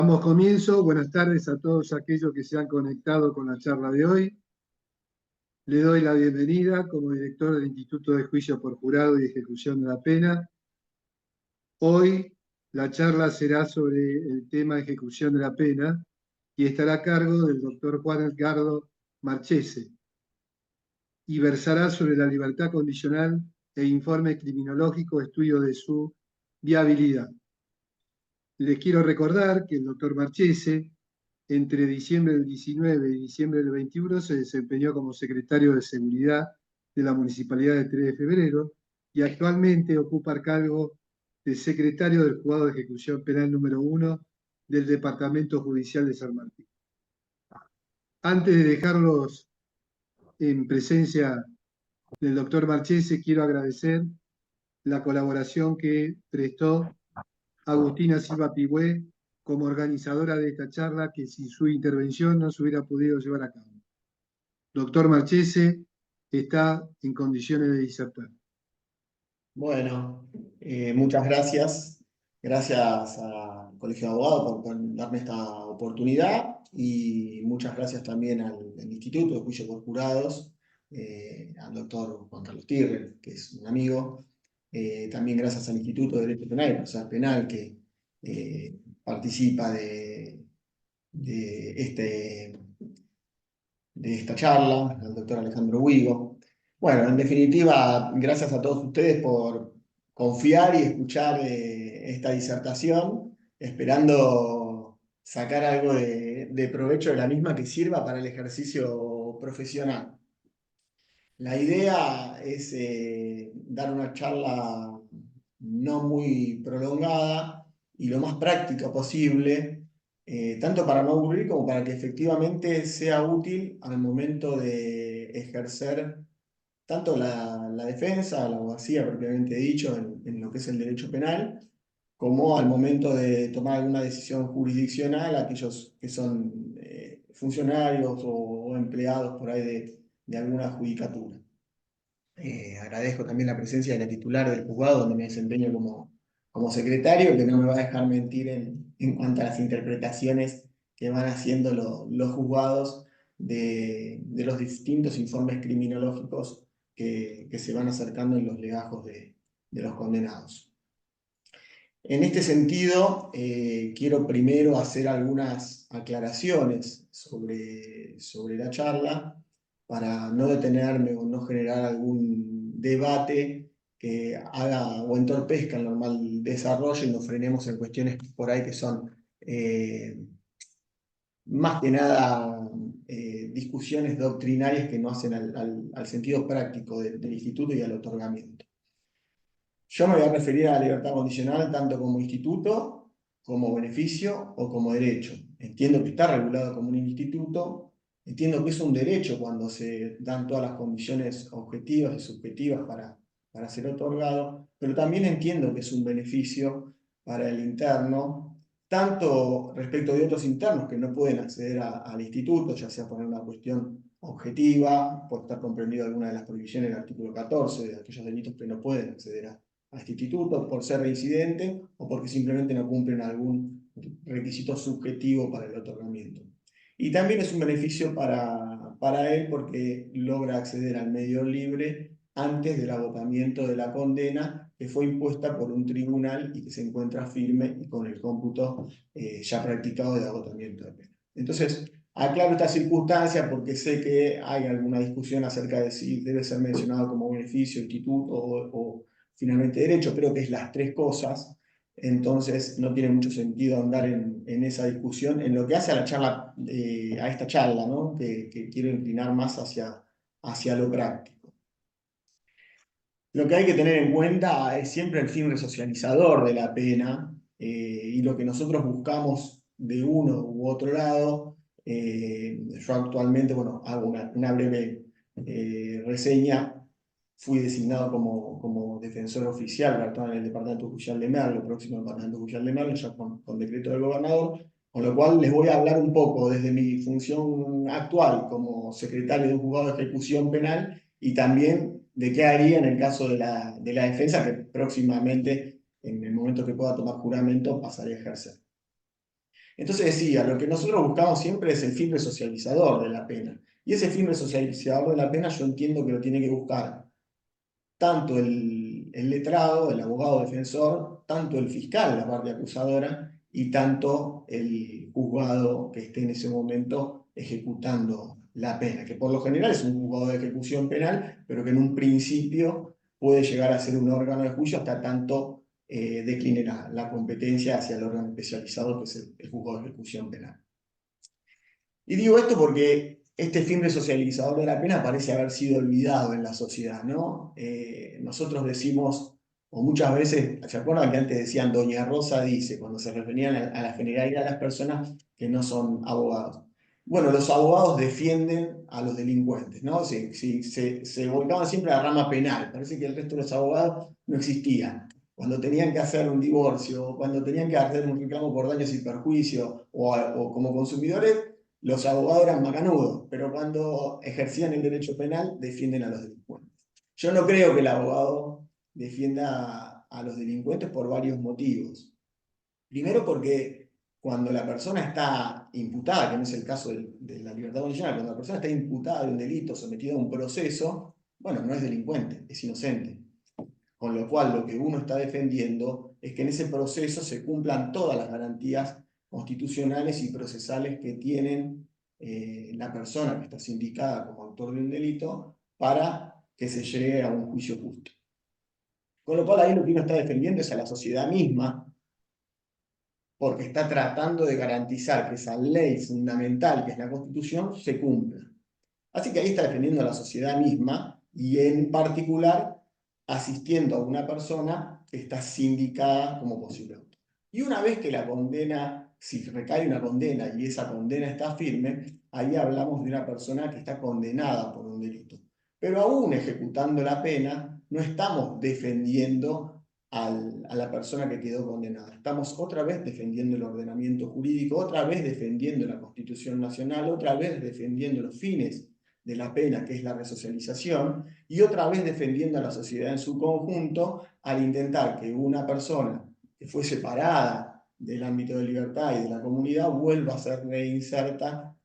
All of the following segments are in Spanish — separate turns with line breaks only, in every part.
Damos comienzo. Buenas tardes a todos aquellos que se han conectado con la charla de hoy. Le doy la bienvenida como director del Instituto de Juicio por Jurado y Ejecución de la Pena. Hoy la charla será sobre el tema ejecución de la pena y estará a cargo del doctor Juan Edgardo Marchese y versará sobre la libertad condicional e informe criminológico, estudio de su viabilidad. Les quiero recordar que el doctor Marchese, entre diciembre del 19 y diciembre del 21, se desempeñó como secretario de Seguridad de la Municipalidad de 3 de Febrero y actualmente ocupa el cargo de secretario del Juzgado de Ejecución Penal número 1 del Departamento Judicial de San Martín. Antes de dejarlos en presencia del doctor Marchese, quiero agradecer la colaboración que prestó Agustina Silva Pigüé como organizadora de esta charla, que sin su intervención no se hubiera podido llevar a cabo. Doctor Marchese está en condiciones de disertar.
Bueno, muchas gracias. Gracias al Colegio de Abogados por darme esta oportunidad y muchas gracias también al Instituto de Juicio por Jurados, al doctor Juan Carlos Tirre, que es un amigo. También gracias al Instituto de Derecho Penal y Procesal Penal, que participa de, este, de esta charla, al doctor Alejandro Huigo. Bueno, en definitiva, gracias a todos ustedes por confiar y escuchar esta disertación, esperando sacar algo de provecho de la misma que sirva para el ejercicio profesional. La idea es dar una charla no muy prolongada y lo más práctica posible, tanto para no aburrir como para que efectivamente sea útil al momento de ejercer tanto la defensa, la abogacía propiamente dicho, en lo que es el derecho penal, como al momento de tomar alguna decisión jurisdiccional, aquellos que son funcionarios o empleados por ahí de alguna judicatura. Agradezco también la presencia de la titular del juzgado, donde me desempeño como secretario, que no me va a dejar mentir en cuanto a las interpretaciones que van haciendo los juzgados de los distintos informes criminológicos que se van acercando en los legajos de los condenados. En este sentido, quiero primero hacer algunas aclaraciones sobre la charla para no detenerme o no generar algún debate que haga o entorpezca el normal desarrollo y nos frenemos en cuestiones por ahí que son más que nada discusiones doctrinarias que no hacen al sentido práctico del instituto y al otorgamiento. Yo me voy a referir a la libertad condicional tanto como instituto, como beneficio o como derecho. Entiendo que está regulado como un instituto, entiendo que es un derecho cuando se dan todas las condiciones objetivas y subjetivas para ser otorgado, pero también entiendo que es un beneficio para el interno, tanto respecto de otros internos que no pueden acceder al instituto, ya sea por una cuestión objetiva, por estar comprendido alguna de las prohibiciones del artículo 14, de aquellos delitos que no pueden acceder a este instituto por ser reincidente o porque simplemente no cumplen algún requisito subjetivo para el otorgamiento. Y también es un beneficio para él porque logra acceder al medio libre antes del agotamiento de la condena que fue impuesta por un tribunal y que se encuentra firme y con el cómputo ya practicado de agotamiento de pena. Entonces, aclaro esta circunstancia porque sé que hay alguna discusión acerca de si debe ser mencionado como beneficio, instituto o finalmente derecho. Creo que es las tres cosas, entonces no tiene mucho sentido andar en esa discusión. En lo que hace a la charla, a esta charla, ¿no? que quiero inclinar más hacia lo práctico. Lo que hay que tener en cuenta es siempre el fin resocializador de la pena y lo que nosotros buscamos de uno u otro lado. Yo actualmente, bueno, hago una breve reseña. Fui designado como defensor oficial para actuar en el Departamento Judicial de Merlo, próximo Departamento Judicial de Merlo, ya con decreto del gobernador, con lo cual les voy a hablar un poco desde mi función actual como secretario de un juzgado de ejecución penal y también de qué haría en el caso de la defensa, que próximamente, en el momento que pueda tomar juramento, pasaré a ejercer. Entonces decía, lo que nosotros buscamos siempre es el fin resocializador de la pena. Y ese fin resocializador de la pena yo entiendo que lo tiene que buscar tanto el letrado, el abogado defensor, tanto el fiscal, la parte acusadora, y tanto el juzgado que esté en ese momento ejecutando la pena, que por lo general es un juzgado de ejecución penal, pero que en un principio puede llegar a ser un órgano de juicio hasta tanto decline la competencia hacia el órgano especializado que es el juzgado de ejecución penal. Y digo esto porque este fin resocializador de la pena parece haber sido olvidado en la sociedad, ¿no? Nosotros decimos, o muchas veces, ¿se acuerdan que antes decían Doña Rosa dice, cuando se referían a la generalidad de las personas que no son abogados? Bueno, los abogados defienden a los delincuentes, ¿no? Se volcaban siempre a la rama penal, parece que el resto de los abogados no existían. Cuando tenían que hacer un divorcio, cuando tenían que hacer un reclamo por daños y perjuicios, o como consumidores, los abogados eran macanudos, pero cuando ejercían el derecho penal defienden a los delincuentes. Yo no creo que el abogado defienda a los delincuentes por varios motivos. Primero porque cuando la persona está imputada, que no es el caso de la libertad condicional, cuando la persona está imputada de un delito, sometida a un proceso, bueno, no es delincuente, es inocente. Con lo cual, lo que uno está defendiendo es que en ese proceso se cumplan todas las garantías constitucionales y procesales que tienen la persona que está sindicada como autor de un delito para que se llegue a un juicio justo. Con lo cual, ahí lo que uno está defendiendo es a la sociedad misma, porque está tratando de garantizar que esa ley fundamental, que es la Constitución, se cumpla. Así que ahí está defendiendo a la sociedad misma y en particular asistiendo a una persona que está sindicada como posible autor. Y una vez que la condena, si recae una condena y esa condena está firme, ahí hablamos de una persona que está condenada por un delito. Pero aún ejecutando la pena, no estamos defendiendo a la persona que quedó condenada. Estamos otra vez defendiendo el ordenamiento jurídico, otra vez defendiendo la Constitución Nacional, otra vez defendiendo los fines de la pena, que es la resocialización, y otra vez defendiendo a la sociedad en su conjunto al intentar que una persona que fue separada del ámbito de libertad y de la comunidad vuelva a ser reinserta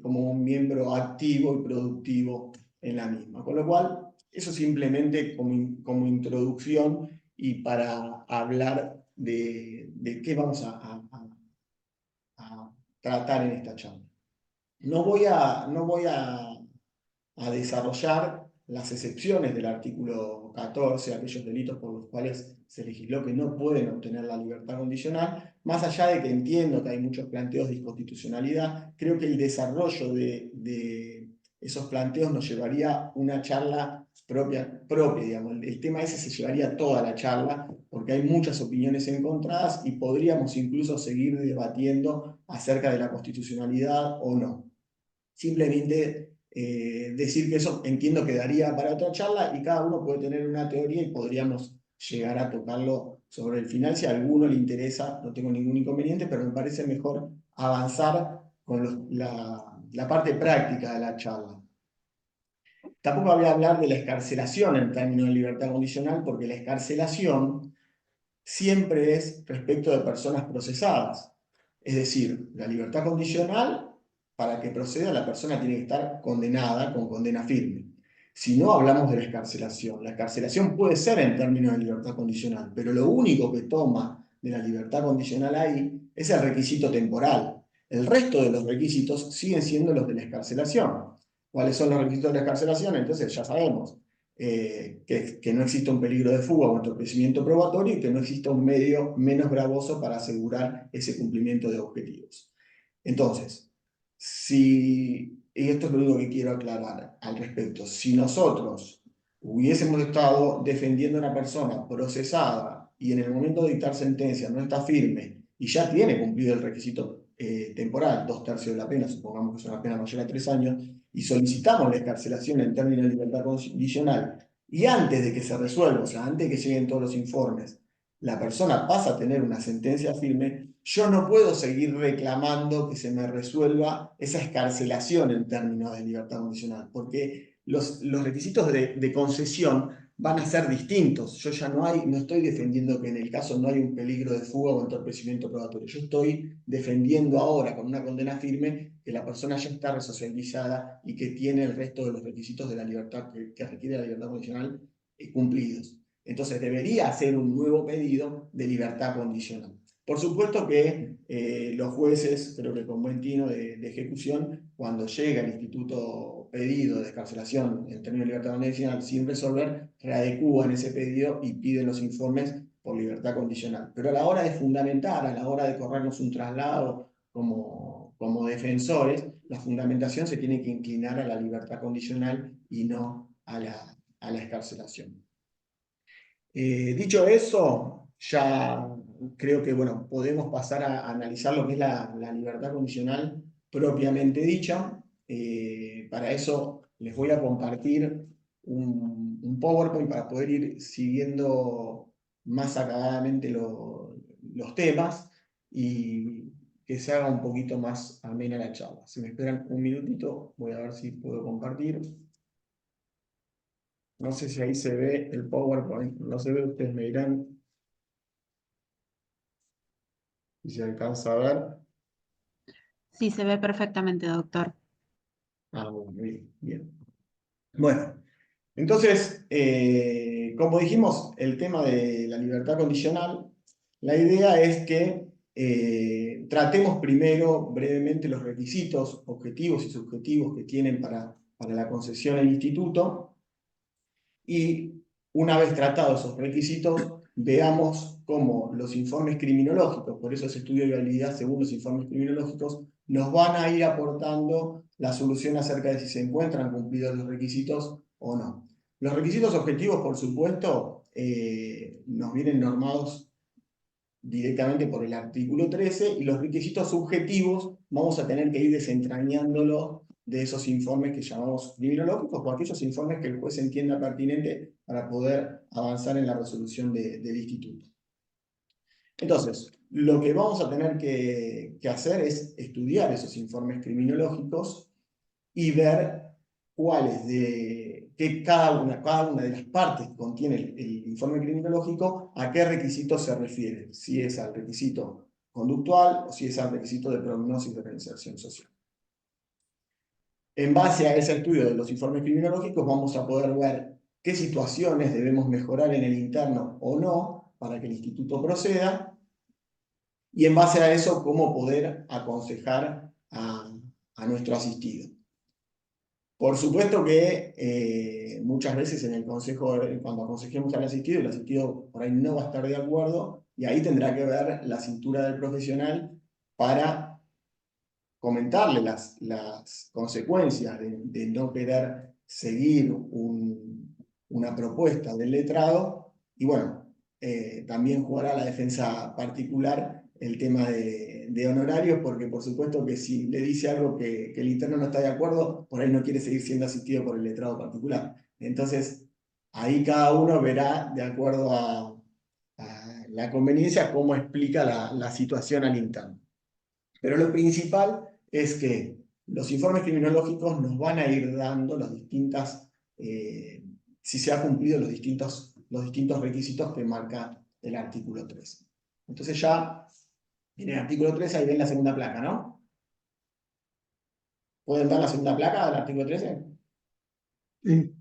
como un miembro activo y productivo en la misma. Con lo cual, eso simplemente como introducción y para hablar de qué vamos a tratar en esta charla. No voy a desarrollar las excepciones del artículo 14, aquellos delitos por los cuales se legisló que no pueden obtener la libertad condicional, más allá de que entiendo que hay muchos planteos de inconstitucionalidad, creo que el desarrollo de esos planteos nos llevaría una charla propia digamos. El tema ese se llevaría toda la charla, porque hay muchas opiniones encontradas y podríamos incluso seguir debatiendo acerca de la constitucionalidad o no. Simplemente decir que eso entiendo que daría para otra charla y cada uno puede tener una teoría y podríamos llegar a tocarlo sobre el final. Si a alguno le interesa, no tengo ningún inconveniente, pero me parece mejor avanzar con la parte práctica de la charla. Tampoco voy a hablar de la excarcelación en términos de libertad condicional, porque la excarcelación siempre es respecto de personas procesadas. Es decir, la libertad condicional, para que proceda, la persona tiene que estar condenada con condena firme. Si no, hablamos de la excarcelación. La excarcelación puede ser en términos de libertad condicional, pero lo único que toma de la libertad condicional ahí es el requisito temporal. El resto de los requisitos siguen siendo los de la excarcelación. ¿Cuáles son los requisitos de la excarcelación? Entonces ya sabemos. Que no exista un peligro de fuga o entorpecimiento probatorio y que no exista un medio menos gravoso para asegurar ese cumplimiento de objetivos. Entonces, y esto es lo único que quiero aclarar al respecto, si nosotros hubiésemos estado defendiendo a una persona procesada y en el momento de dictar sentencia no está firme y ya tiene cumplido el requisito temporal, 2/3 de la pena, supongamos que es una pena mayor a 3 años, y solicitamos la excarcelación en términos de libertad condicional, y antes de que se resuelva, o sea, antes de que lleguen todos los informes, la persona pasa a tener una sentencia firme, yo no puedo seguir reclamando que se me resuelva esa excarcelación en términos de libertad condicional, porque los requisitos de concesión van a ser distintos. Yo ya no estoy defendiendo que en el caso no hay un peligro de fuga o entorpecimiento probatorio. Yo estoy defendiendo ahora con una condena firme que la persona ya está resocializada y que tiene el resto de los requisitos de la libertad que requiere la libertad condicional cumplidos. Entonces debería hacer un nuevo pedido de libertad condicional. Por supuesto que los jueces, creo que con buen tino de ejecución, cuando llega el instituto pedido de excarcelación en términos de libertad condicional sin resolver, readecúan ese pedido y piden los informes por libertad condicional. Pero a la hora de fundamentar, a la hora de corrernos un traslado como defensores, la fundamentación se tiene que inclinar a la libertad condicional y no a la excarcelación. Dicho eso, ya creo que bueno, podemos pasar a analizar lo que es la libertad condicional propiamente dicha. Para eso les voy a compartir un PowerPoint para poder ir siguiendo más acabadamente los temas y que se haga un poquito más amena la charla. Si me esperan un minutito, voy a ver si puedo compartir. No sé si ahí se ve el PowerPoint, no se ve, ustedes me dirán si se alcanza a ver.
Sí, se ve perfectamente, doctor.
Ah, bueno, bien, bien. Bueno, entonces, como dijimos, el tema de la libertad condicional, la idea es que tratemos primero brevemente los requisitos objetivos y subjetivos que tienen para la concesión del instituto y una vez tratados esos requisitos, veamos cómo los informes criminológicos, por eso ese estudio de viabilidad según los informes criminológicos, nos van a ir aportando la solución acerca de si se encuentran cumplidos los requisitos o no. Los requisitos objetivos, por supuesto, nos vienen normados directamente por el artículo 13 y los requisitos subjetivos vamos a tener que ir desentrañándolos de esos informes que llamamos criminológicos o aquellos informes que el juez entienda pertinente para poder avanzar en la resolución del instituto. Entonces, lo que vamos a tener que hacer es estudiar esos informes criminológicos y ver cuáles que cada una de las partes que contiene el informe criminológico, a qué requisito se refiere, si es al requisito conductual o si es al requisito de prognosis de reinserción social. En base a ese estudio de los informes criminológicos vamos a poder ver qué situaciones debemos mejorar en el interno o no para que el instituto proceda y en base a eso cómo poder aconsejar a nuestro asistido. Por supuesto que muchas veces en el consejo, cuando aconsejemos al asistido, el asistido por ahí no va a estar de acuerdo y ahí tendrá que ver la cintura del profesional para comentarle las consecuencias de no querer seguir una propuesta del letrado y bueno, también jugará la defensa particular el tema de honorarios, porque por supuesto que si le dice algo que el interno no está de acuerdo, por ahí no quiere seguir siendo asistido por el letrado particular. Entonces, ahí cada uno verá, de acuerdo a la conveniencia, cómo explica la situación al interno. Pero lo principal es que los informes criminológicos nos van a ir dando las distintas, si se han cumplido los distintos requisitos que marca el artículo 13. Entonces ya en el artículo 13 ahí ven la segunda placa, ¿no? ¿Pueden ver la segunda placa del artículo 13?
Sí.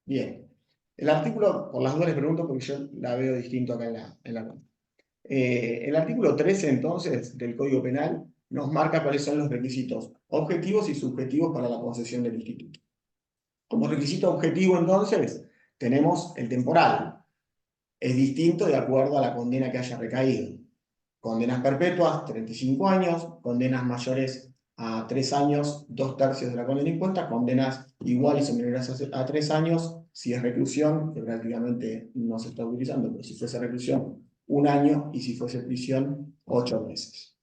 Bien. El artículo, por las dudas les pregunto porque yo la veo distinto acá en la nota. El artículo 13 entonces del Código Penal nos marca cuáles son los requisitos objetivos y subjetivos para la concesión del instituto. Como requisito objetivo entonces tenemos el temporal. Es distinto de acuerdo a la condena que haya recaído. Condenas perpetuas, 35 años, condenas mayores a 3 años, 2/3 de la condena impuesta, condenas iguales o menores a 3 años, si es reclusión, que prácticamente no se está utilizando, pero si fuese reclusión, 1 año, y si fuese prisión, 8 meses.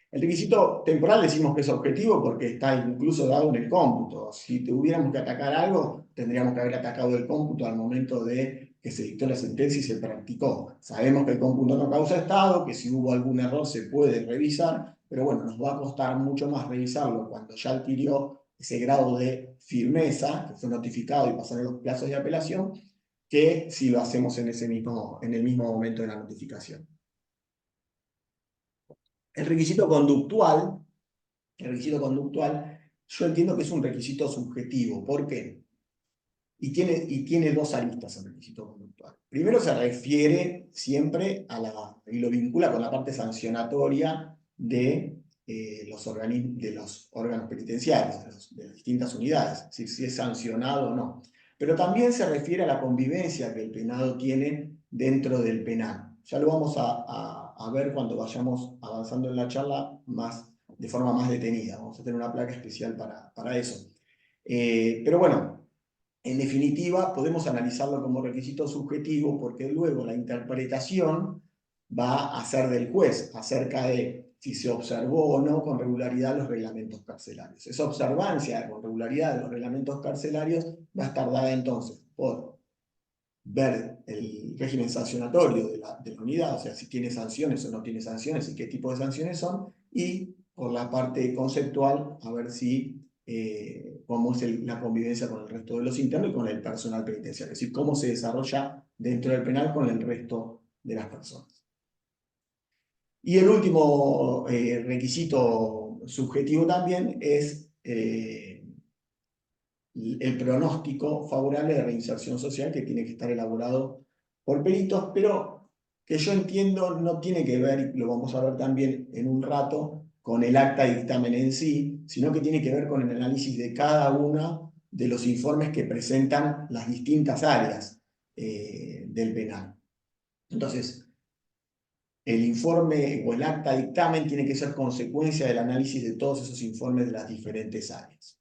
El requisito temporal decimos que es objetivo porque está incluso dado en el cómputo. Si tuviéramos que atacar algo, tendríamos que haber atacado el cómputo al momento de que se dictó la sentencia y se practicó. Sabemos que el cómputo no causa estado, que si hubo algún error se puede revisar, pero bueno, nos va a costar mucho más revisarlo cuando ya adquirió ese grado de firmeza, que fue notificado y pasaron los plazos de apelación, que si lo hacemos en el mismo momento de la notificación. El requisito conductual, yo entiendo que es un requisito subjetivo. ¿Por qué? Y tiene dos aristas el requisito conductual. Primero se refiere siempre y lo vincula con la parte sancionatoria de los órganos penitenciarios, de las distintas unidades, si es sancionado o no. Pero también se refiere a la convivencia que el penado tiene dentro del penal. Ya lo vamos a ver cuando vayamos avanzando en la charla de forma más detenida. Vamos a tener una placa especial para eso. Pero bueno, en definitiva, podemos analizarlo como requisito subjetivo porque luego la interpretación va a ser del juez acerca de si se observó o no con regularidad los reglamentos carcelarios. Esa observancia con regularidad de los reglamentos carcelarios va a estar dada entonces por ver el régimen sancionatorio de la unidad, o sea, si tiene sanciones o no tiene sanciones y qué tipo de sanciones son, y por la parte conceptual, a ver si cómo es la convivencia con el resto de los internos y con el personal penitenciario, es decir, cómo se desarrolla dentro del penal con el resto de las personas. Y el último requisito subjetivo también es el pronóstico favorable de reinserción social que tiene que estar elaborado por peritos, pero que yo entiendo no tiene que ver, y lo vamos a ver también en un rato, con el acta de dictamen en sí, sino que tiene que ver con el análisis de cada uno de los informes que presentan las distintas áreas del penal. Entonces, el informe o el acta de dictamen tiene que ser consecuencia del análisis de todos esos informes de las diferentes áreas.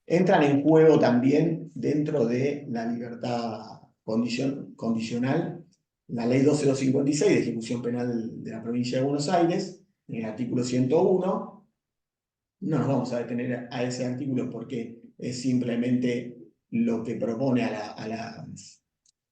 Entran en juego también dentro de la libertad condicional la ley 12256 de ejecución penal de la provincia de Buenos Aires, en el artículo 101. No nos vamos a detener a ese artículo porque es simplemente lo que propone a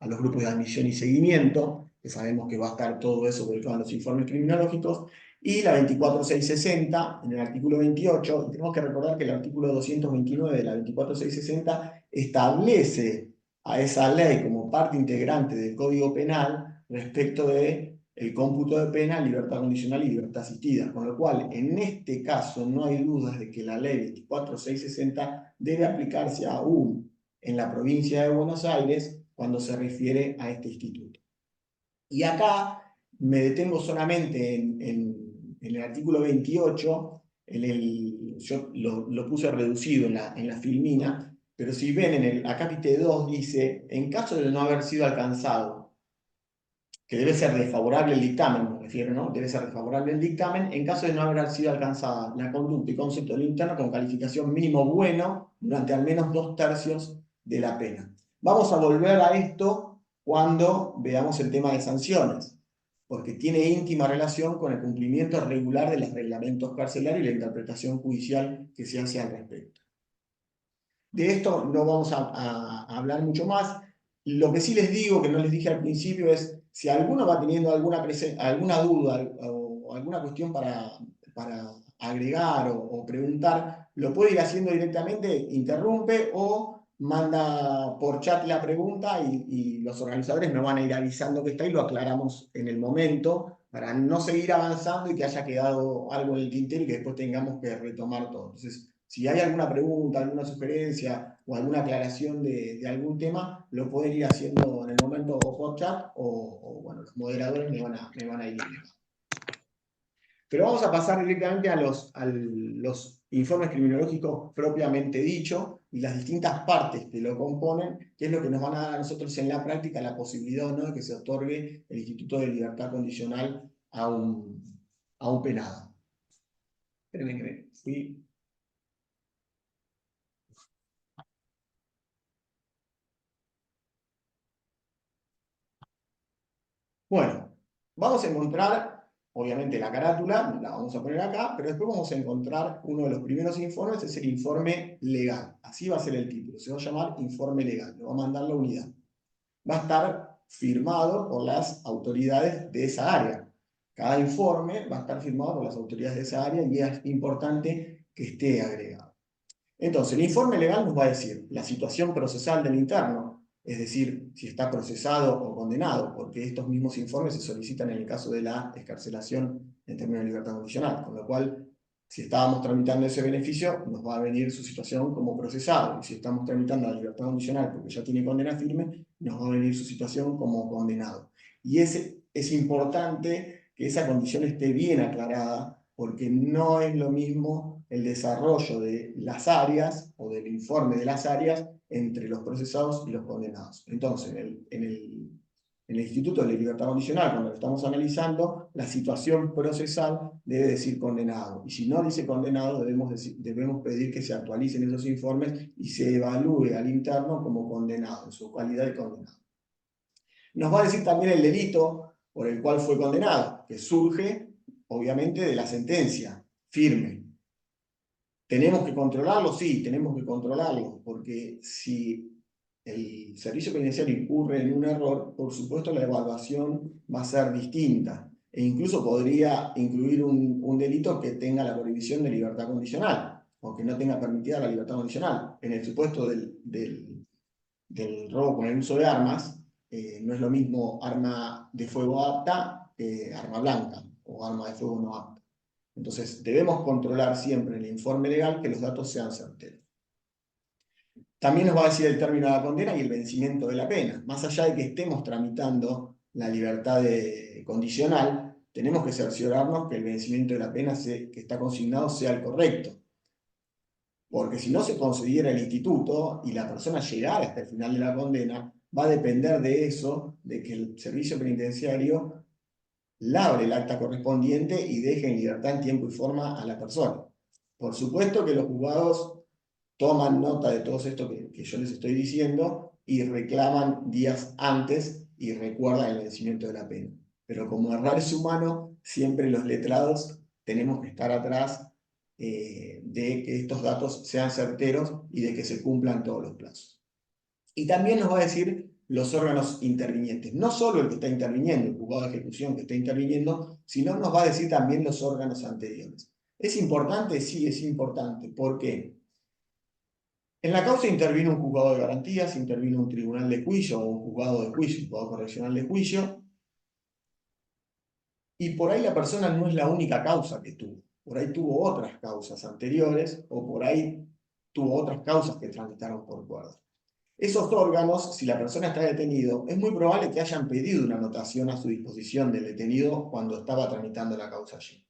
los grupos de admisión y seguimiento, que sabemos que va a estar todo eso volcado en los informes criminológicos, y la 24660, en el artículo 28, y tenemos que recordar que el artículo 229 de la 24660 establece a esa ley como parte integrante del Código Penal respecto de el cómputo de pena, libertad condicional y libertad asistida, con lo cual en este caso no hay dudas de que la ley 24660 debe aplicarse aún en la provincia de Buenos Aires cuando se refiere a este instituto. Y acá me detengo solamente en el artículo 28, yo lo puse reducido en la filmina, pero si ven en el acápite 2 dice, en caso de no haber sido alcanzado, que debe ser desfavorable el dictamen, me refiero, ¿no? Debe ser desfavorable el dictamen en caso de no haber sido alcanzada la conducta y concepto del interno con calificación mínimo bueno durante al menos 2/3 de la pena. Vamos a volver a esto cuando veamos el tema de sanciones, porque tiene íntima relación con el cumplimiento regular de los reglamentos carcelarios y la interpretación judicial que se hace al respecto. De esto no vamos a hablar mucho más. Lo que sí les digo, que no les dije al principio, es si alguno va teniendo alguna duda o alguna cuestión para agregar o preguntar, lo puede ir haciendo directamente, interrumpe o manda por chat la pregunta y los organizadores me van a ir avisando que está y lo aclaramos en el momento para no seguir avanzando y que haya quedado algo en el tintero y que después tengamos que retomar todo. Entonces, si hay alguna pregunta, alguna sugerencia o alguna aclaración de algún tema, lo pueden ir haciendo en el momento o por chat o bueno, los moderadores me van a ir guiando. Pero vamos a pasar directamente a los informes criminológicos propiamente dicho y las distintas partes que lo componen, que es lo que nos van a dar a nosotros en la práctica la posibilidad o no de que se otorgue el Instituto de Libertad Condicional a un penado. Espérenme que me fui. Bueno, vamos a encontrar, obviamente, la carátula, la vamos a poner acá, pero después vamos a encontrar uno de los primeros informes, es el informe legal. Así va a ser el título, se va a llamar informe legal, lo va a mandar la unidad. Va a estar firmado por las autoridades de esa área. Cada informe va a estar firmado por las autoridades de esa área y es importante que esté agregado. Entonces, el informe legal nos va a decir la situación procesal del interno, es decir, si está procesado o condenado, porque estos mismos informes se solicitan en el caso de la excarcelación en términos de libertad condicional, con lo cual, si estábamos tramitando ese beneficio, nos va a venir su situación como procesado, y si estamos tramitando la libertad condicional porque ya tiene condena firme, nos va a venir su situación como condenado. Y es importante que esa condición esté bien aclarada, porque no es lo mismo el desarrollo de las áreas o del informe de las áreas entre los procesados y los condenados. Entonces, en el Instituto de Libertad Condicional, cuando lo estamos analizando, la situación procesal debe decir condenado. Y si no dice condenado, debemos pedir que se actualicen esos informes y se evalúe al interno como condenado, en su calidad de condenado. Nos va a decir también el delito por el cual fue condenado, que surge, obviamente, de la sentencia firme. ¿Tenemos que controlarlo? Sí, tenemos que controlarlo, porque si el servicio penitenciario incurre en un error, por supuesto la evaluación va a ser distinta, e incluso podría incluir un delito que tenga la prohibición de libertad condicional, o que no tenga permitida la libertad condicional. En el supuesto del robo con el uso de armas, no es lo mismo arma de fuego apta que arma blanca, o arma de fuego no apta. Entonces, debemos controlar siempre en el informe legal que los datos sean certeros. También nos va a decir el término de la condena y el vencimiento de la pena. Más allá de que estemos tramitando la libertad condicional, tenemos que cerciorarnos que el vencimiento de la pena que está consignado sea el correcto. Porque si no se concediera el instituto y la persona llegara hasta el final de la condena, va a depender de eso, de que el servicio penitenciario labre el acta correspondiente y deje en libertad en tiempo y forma a la persona. Por supuesto que los juzgados toman nota de todo esto que yo les estoy diciendo y reclaman días antes y recuerdan el vencimiento de la pena. Pero como errar es humano, siempre los letrados tenemos que estar atrás de que estos datos sean certeros y de que se cumplan todos los plazos. Y también nos va a decir los órganos intervinientes. No solo el que está interviniendo, el juzgado de ejecución que está interviniendo, sino nos va a decir también los órganos anteriores. ¿Es importante? Sí, es importante. ¿Por qué? En la causa intervino un juzgado de garantías, intervino un tribunal de juicio o un juzgado de juicio, un juzgado correccional de juicio, y por ahí la persona no es la única causa que tuvo. Por ahí tuvo otras causas anteriores o por ahí tuvo otras causas que tramitaron por cuerda. Esos órganos, si la persona está detenido, es muy probable que hayan pedido una anotación a su disposición del detenido cuando estaba tramitando la causa allí.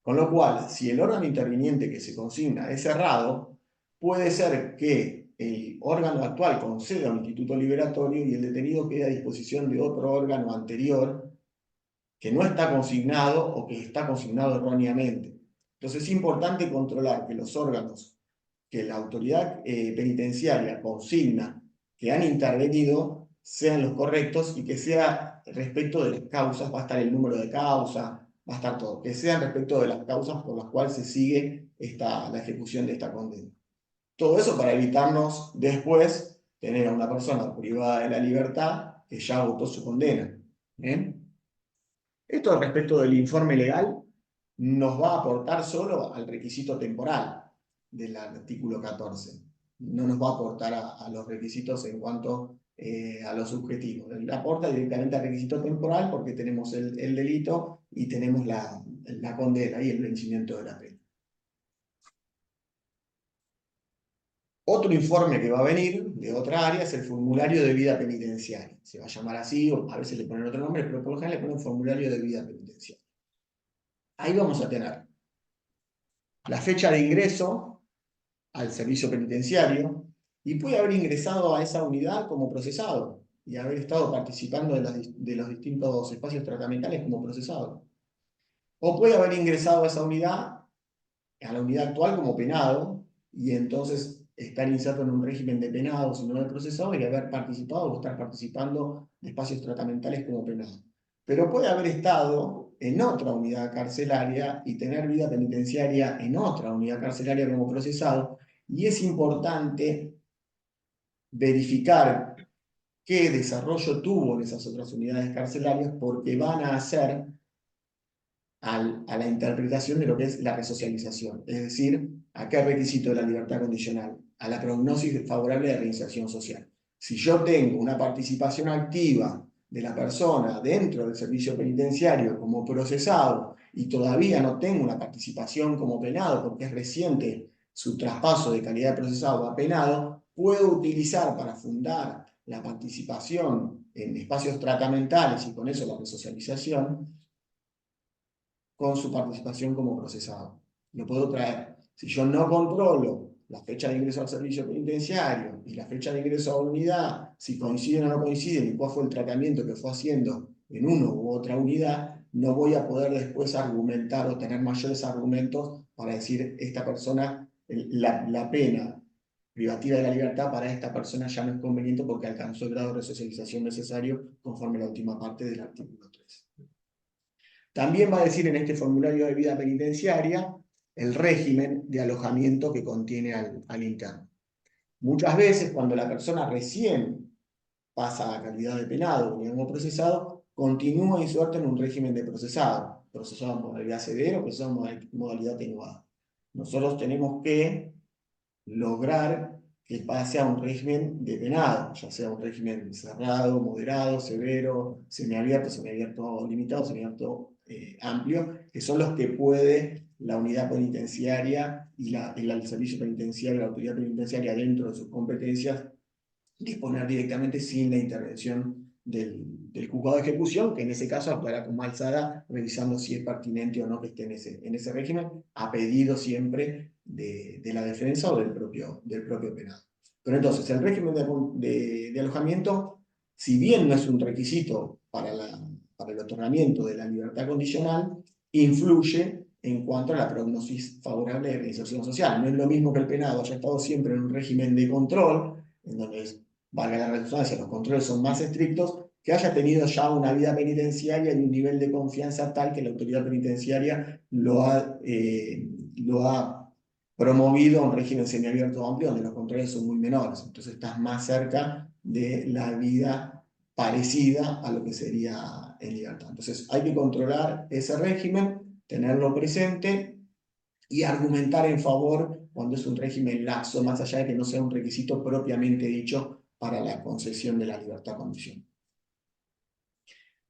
Con lo cual, si el órgano interviniente que se consigna es cerrado, puede ser que el órgano actual conceda un instituto liberatorio y el detenido quede a disposición de otro órgano anterior que no está consignado o que está consignado erróneamente. Entonces es importante controlar que los órganos que la autoridad penitenciaria consigna que han intervenido sean los correctos y que sea respecto de las causas, va a estar el número de causa, va a estar todo, que sean respecto de las causas por las cuales se sigue la ejecución de esta condena. Todo eso para evitarnos después tener a una persona privada de la libertad que ya agotó su condena. Esto respecto del informe legal nos va a aportar solo al requisito temporal del artículo 14. No nos va a aportar a los requisitos en cuanto a los subjetivos. Aporta directamente al requisito temporal porque tenemos el delito y tenemos la condena y el vencimiento de la pena. Otro informe que va a venir de otra área es el formulario de vida penitenciaria. Se va a llamar así, o a veces le ponen otro nombre, pero por lo general le ponen formulario de vida penitenciaria. Ahí vamos a tener la fecha de ingreso al servicio penitenciario y puede haber ingresado a esa unidad como procesado y haber estado participando de los distintos espacios tratamentales como procesado. O puede haber ingresado a esa unidad, a la unidad actual como penado, y entonces estar inserto en un régimen de penados y no de procesado y haber participado o estar participando de espacios tratamentales como penado. Pero puede haber estado en otra unidad carcelaria y tener vida penitenciaria en otra unidad carcelaria como procesado, y es importante verificar qué desarrollo tuvo en esas otras unidades carcelarias porque van a hacer a la interpretación de lo que es la resocialización, es decir, a qué requisito de la libertad condicional, a la prognosis favorable de reinserción social. Si yo tengo una participación activa de la persona dentro del servicio penitenciario como procesado y todavía no tengo una participación como penado porque es reciente su traspaso de calidad de procesado a penado, puedo utilizar para fundar la participación en espacios tratamentales y con eso la resocialización con su participación como procesado. Lo puedo traer. Si yo no controlo la fecha de ingreso al servicio penitenciario y la fecha de ingreso a la unidad, si coinciden o no coinciden y cuál fue el tratamiento que fue haciendo en una u otra unidad, no voy a poder después argumentar o tener mayores argumentos para decir esta persona, la pena privativa de la libertad para esta persona ya no es conveniente porque alcanzó el grado de resocialización necesario conforme a la última parte del artículo 3. También va a decir en este formulario de vida penitenciaria el régimen de alojamiento que contiene al interno. Muchas veces cuando la persona recién pasa a calidad de penado o como procesado, continúa insuelto en un régimen de procesado en modalidad severa o procesado en modalidad atenuada. Nosotros tenemos que lograr que pase a un régimen de penado, ya sea un régimen cerrado, moderado, severo, semiabierto limitado, semiabierto amplio, que son los que puede la unidad penitenciaria y el servicio penitenciario, la autoridad penitenciaria dentro de sus competencias, disponer directamente sin la intervención del juzgado de ejecución, que en ese caso actuará como alzada, revisando si es pertinente o no que esté en ese régimen, a pedido siempre de la defensa o del propio penado. Pero entonces, el régimen de alojamiento, si bien no es un requisito para el otorgamiento de la libertad condicional, influye en cuanto a la prognosis favorable de reinserción social. No es lo mismo que el penado haya estado siempre en un régimen de control, en donde, valga la redundancia, los controles son más estrictos, que haya tenido ya una vida penitenciaria y un nivel de confianza tal que la autoridad penitenciaria lo ha promovido a un régimen semiabierto amplio donde los controles son muy menores. Entonces estás más cerca de la vida parecida a lo que sería en libertad. Entonces hay que controlar ese régimen, tenerlo presente y argumentar en favor cuando es un régimen laxo, más allá de que no sea un requisito propiamente dicho para la concesión de la libertad condicional.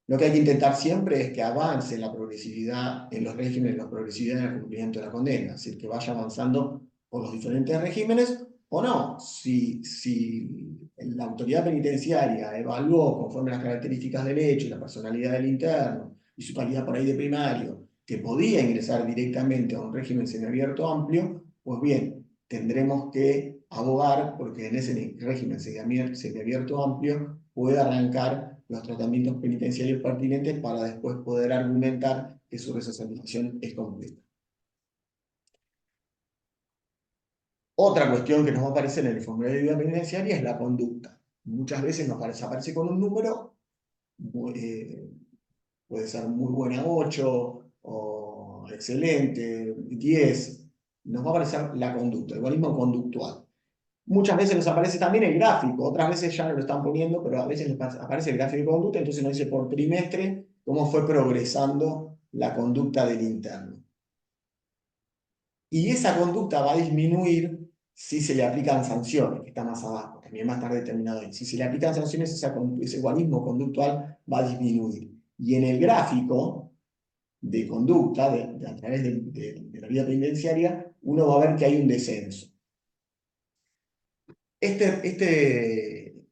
Lo que hay que intentar siempre es que avance en la progresividad en los regímenes, la progresividad en el cumplimiento de la condena, es decir, que vaya avanzando por los diferentes regímenes o no. Si la autoridad penitenciaria evaluó conforme a las características del hecho y la personalidad del interno y su calidad por ahí de primario, que podía ingresar directamente a un régimen semiabierto amplio, pues bien, tendremos que abogar porque en ese régimen semiabierto amplio puede arrancar los tratamientos penitenciarios pertinentes para después poder argumentar que su resocialización es completa. Otra cuestión que nos va a aparecer en el formulario de vida penitenciaria es la conducta. Muchas veces nos aparece con un número, puede ser muy buena 8 o excelente 10, nos va a aparecer la conducta, el algoritmo conductual. Muchas veces nos aparece también el gráfico, otras veces ya no lo están poniendo, pero a veces les aparece el gráfico de conducta, entonces nos dice por trimestre cómo fue progresando la conducta del interno. Y esa conducta va a disminuir si se le aplican sanciones, que está más abajo, también más tarde determinado ahí. Si se le aplican sanciones, ese igualismo conductual va a disminuir. Y en el gráfico de conducta, a través de la vida penitenciaria, uno va a ver que hay un descenso. Este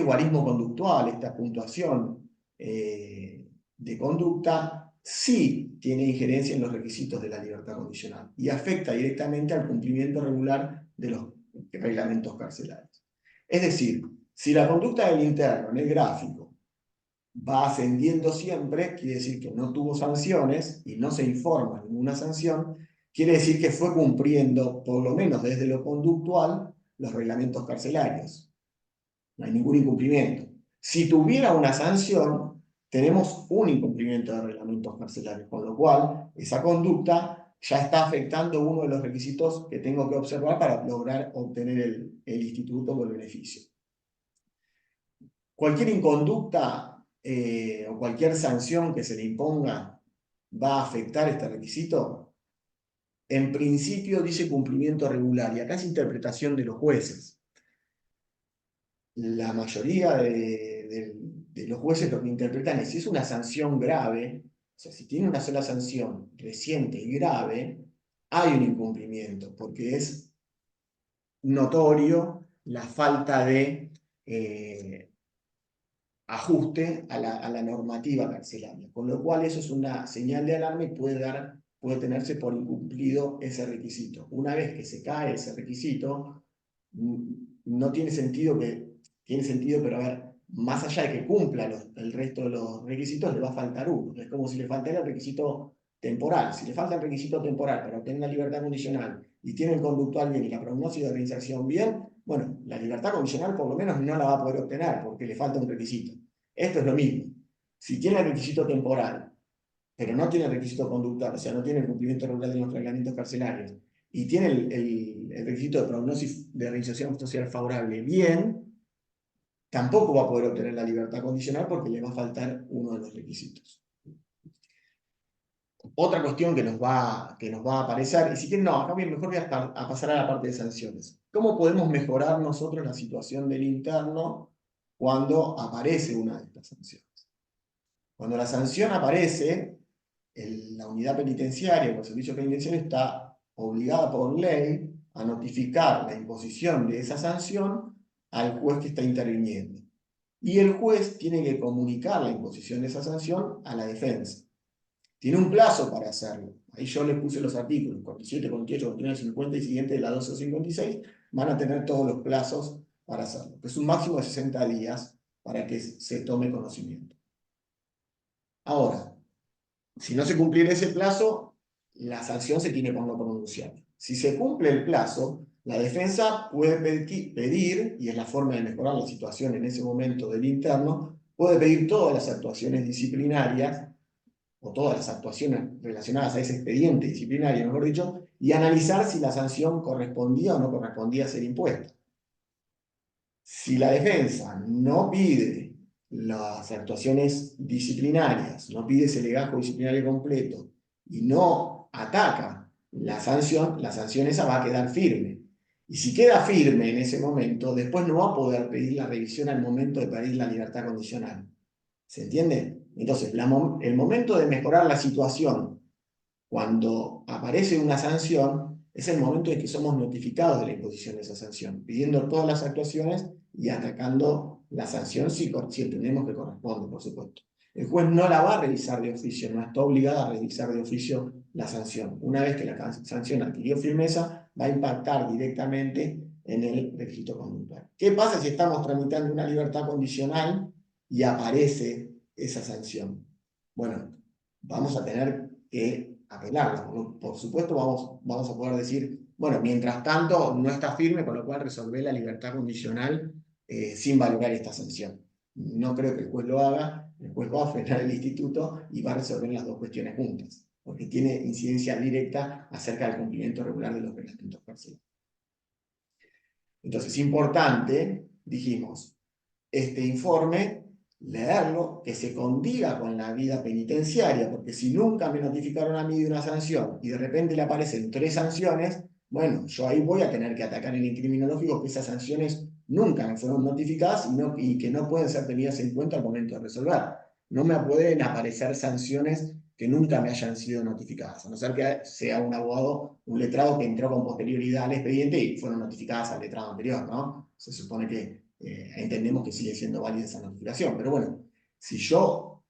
guarismo conductual, esta puntuación de conducta, sí tiene injerencia en los requisitos de la libertad condicional y afecta directamente al cumplimiento regular de los reglamentos carcelarios. Es decir, si la conducta del interno en el gráfico va ascendiendo siempre, quiere decir que no tuvo sanciones y no se informa ninguna sanción, quiere decir que fue cumpliendo, por lo menos desde lo conductual, los reglamentos carcelarios. No hay ningún incumplimiento. Si tuviera una sanción, tenemos un incumplimiento de reglamentos carcelarios, con lo cual esa conducta ya está afectando uno de los requisitos que tengo que observar para lograr obtener el instituto o el beneficio. Cualquier inconducta o cualquier sanción que se le imponga va a afectar este requisito. En principio dice cumplimiento regular y acá es interpretación de los jueces. la mayoría de los jueces lo que interpretan es si es una sanción grave, o sea, si tiene una sola sanción reciente y grave, hay un incumplimiento, porque es notorio la falta de ajuste a la normativa carcelaria, con lo cual eso es una señal de alarma y puede tenerse por incumplido ese requisito. Una vez que se cae ese requisito, no tiene sentido tiene sentido, pero a ver, más allá de que cumpla el resto de los requisitos, le va a faltar uno. Es como si le faltara el requisito temporal. Si le falta el requisito temporal para obtener la libertad condicional y tiene el conductual bien y la prognosis de reinserción bien, bueno, la libertad condicional por lo menos no la va a poder obtener porque le falta un requisito. Esto es lo mismo. Si tiene el requisito temporal, pero no tiene el requisito conductual, o sea, no tiene el cumplimiento regular de los reglamentos carcelarios, y tiene el requisito de prognosis de reinserción social favorable bien, tampoco va a poder obtener la libertad condicional porque le va a faltar uno de los requisitos. Otra cuestión que nos va a aparecer, y si quieren, no, acá mejor voy a pasar a la parte de sanciones. ¿Cómo podemos mejorar nosotros la situación del interno cuando aparece una de estas sanciones? Cuando la sanción aparece, la unidad penitenciaria o el servicio penitenciario está obligada por ley a notificar la imposición de esa sanción al juez que está interviniendo. Y el juez tiene que comunicar la imposición de esa sanción a la defensa. Tiene un plazo para hacerlo. Ahí yo les puse los artículos 47, 48, 49, 50 y siguiente de la 12 o 56. Van a tener todos los plazos para hacerlo. Es un máximo de 60 días para que se tome conocimiento. Ahora, si no se cumpliera ese plazo, la sanción se tiene por no pronunciar. Si se cumple el plazo, la defensa puede pedir, y es la forma de mejorar la situación en ese momento del interno, puede pedir todas las actuaciones disciplinarias o todas las actuaciones relacionadas a ese expediente disciplinario, mejor dicho, y analizar si la sanción correspondía o no correspondía a ser impuesta. Si la defensa no pide las actuaciones disciplinarias, no pide ese legajo disciplinario completo y no ataca la sanción esa va a quedar firme. Y si queda firme en ese momento, después no va a poder pedir la revisión al momento de pedir la libertad condicional. ¿Se entiende? Entonces, el momento de mejorar la situación cuando aparece una sanción es el momento en que somos notificados de la imposición de esa sanción, pidiendo todas las actuaciones y atacando la sanción si entendemos que corresponde, por supuesto. El juez no la va a revisar de oficio, no está obligado a revisar de oficio la sanción. Una vez que la sanción adquirió firmeza, va a impactar directamente en el requisito conductual. ¿Qué pasa si estamos tramitando una libertad condicional y aparece esa sanción? Bueno, vamos a tener que apelarla. Por supuesto, vamos a poder decir, bueno, mientras tanto no está firme, con lo cual resolver la libertad condicional sin valorar esta sanción. No creo que el juez lo haga, el juez va a frenar el instituto y va a resolver las dos cuestiones juntas, porque tiene incidencia directa acerca del cumplimiento regular de los reglamentos carcelarios. Entonces, es importante, dijimos, este informe, leerlo, que se condiga con la vida penitenciaria, porque si nunca me notificaron a mí de una sanción y de repente le aparecen 3 sanciones, bueno, yo ahí voy a tener que atacar el incriminológico que esas sanciones nunca me fueron notificadas y que no pueden ser tenidas en cuenta al momento de resolver. No me pueden aparecer sanciones que nunca me hayan sido notificadas, a no ser que sea un abogado, un letrado que entró con posterioridad al expediente y fueron notificadas al letrado anterior, ¿no? Se supone que entendemos que sigue siendo válida esa notificación, pero bueno, si yo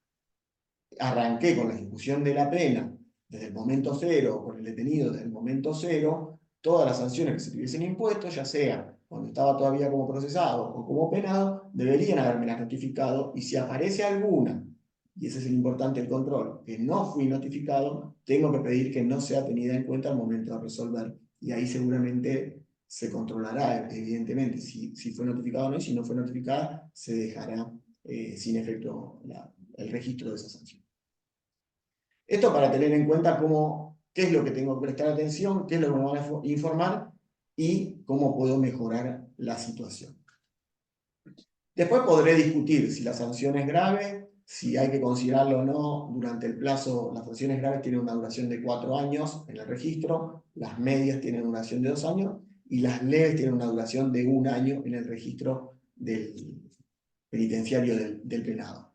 arranqué con la ejecución de la pena desde el momento cero, con el detenido desde el momento cero, todas las sanciones que se tuviesen impuesto, ya sea cuando estaba todavía como procesado o como penado, deberían haberme notificado, y si aparece alguna, y ese es el importante del control, que no fui notificado, tengo que pedir que no sea tenida en cuenta al momento de resolver, y ahí seguramente se controlará, evidentemente, si fue notificado o no, y si no fue notificada, se dejará sin efecto el registro de esa sanción. Esto para tener en cuenta qué es lo que tengo que prestar atención, qué es lo que me van a informar y cómo puedo mejorar la situación. Después podré discutir si la sanción es grave, si hay que considerarlo o no durante el plazo. Las sanciones graves tienen una duración de 4 años en el registro, las medias tienen una duración de 2 años y las leves tienen una duración de 1 año en el registro del penitenciario del penado.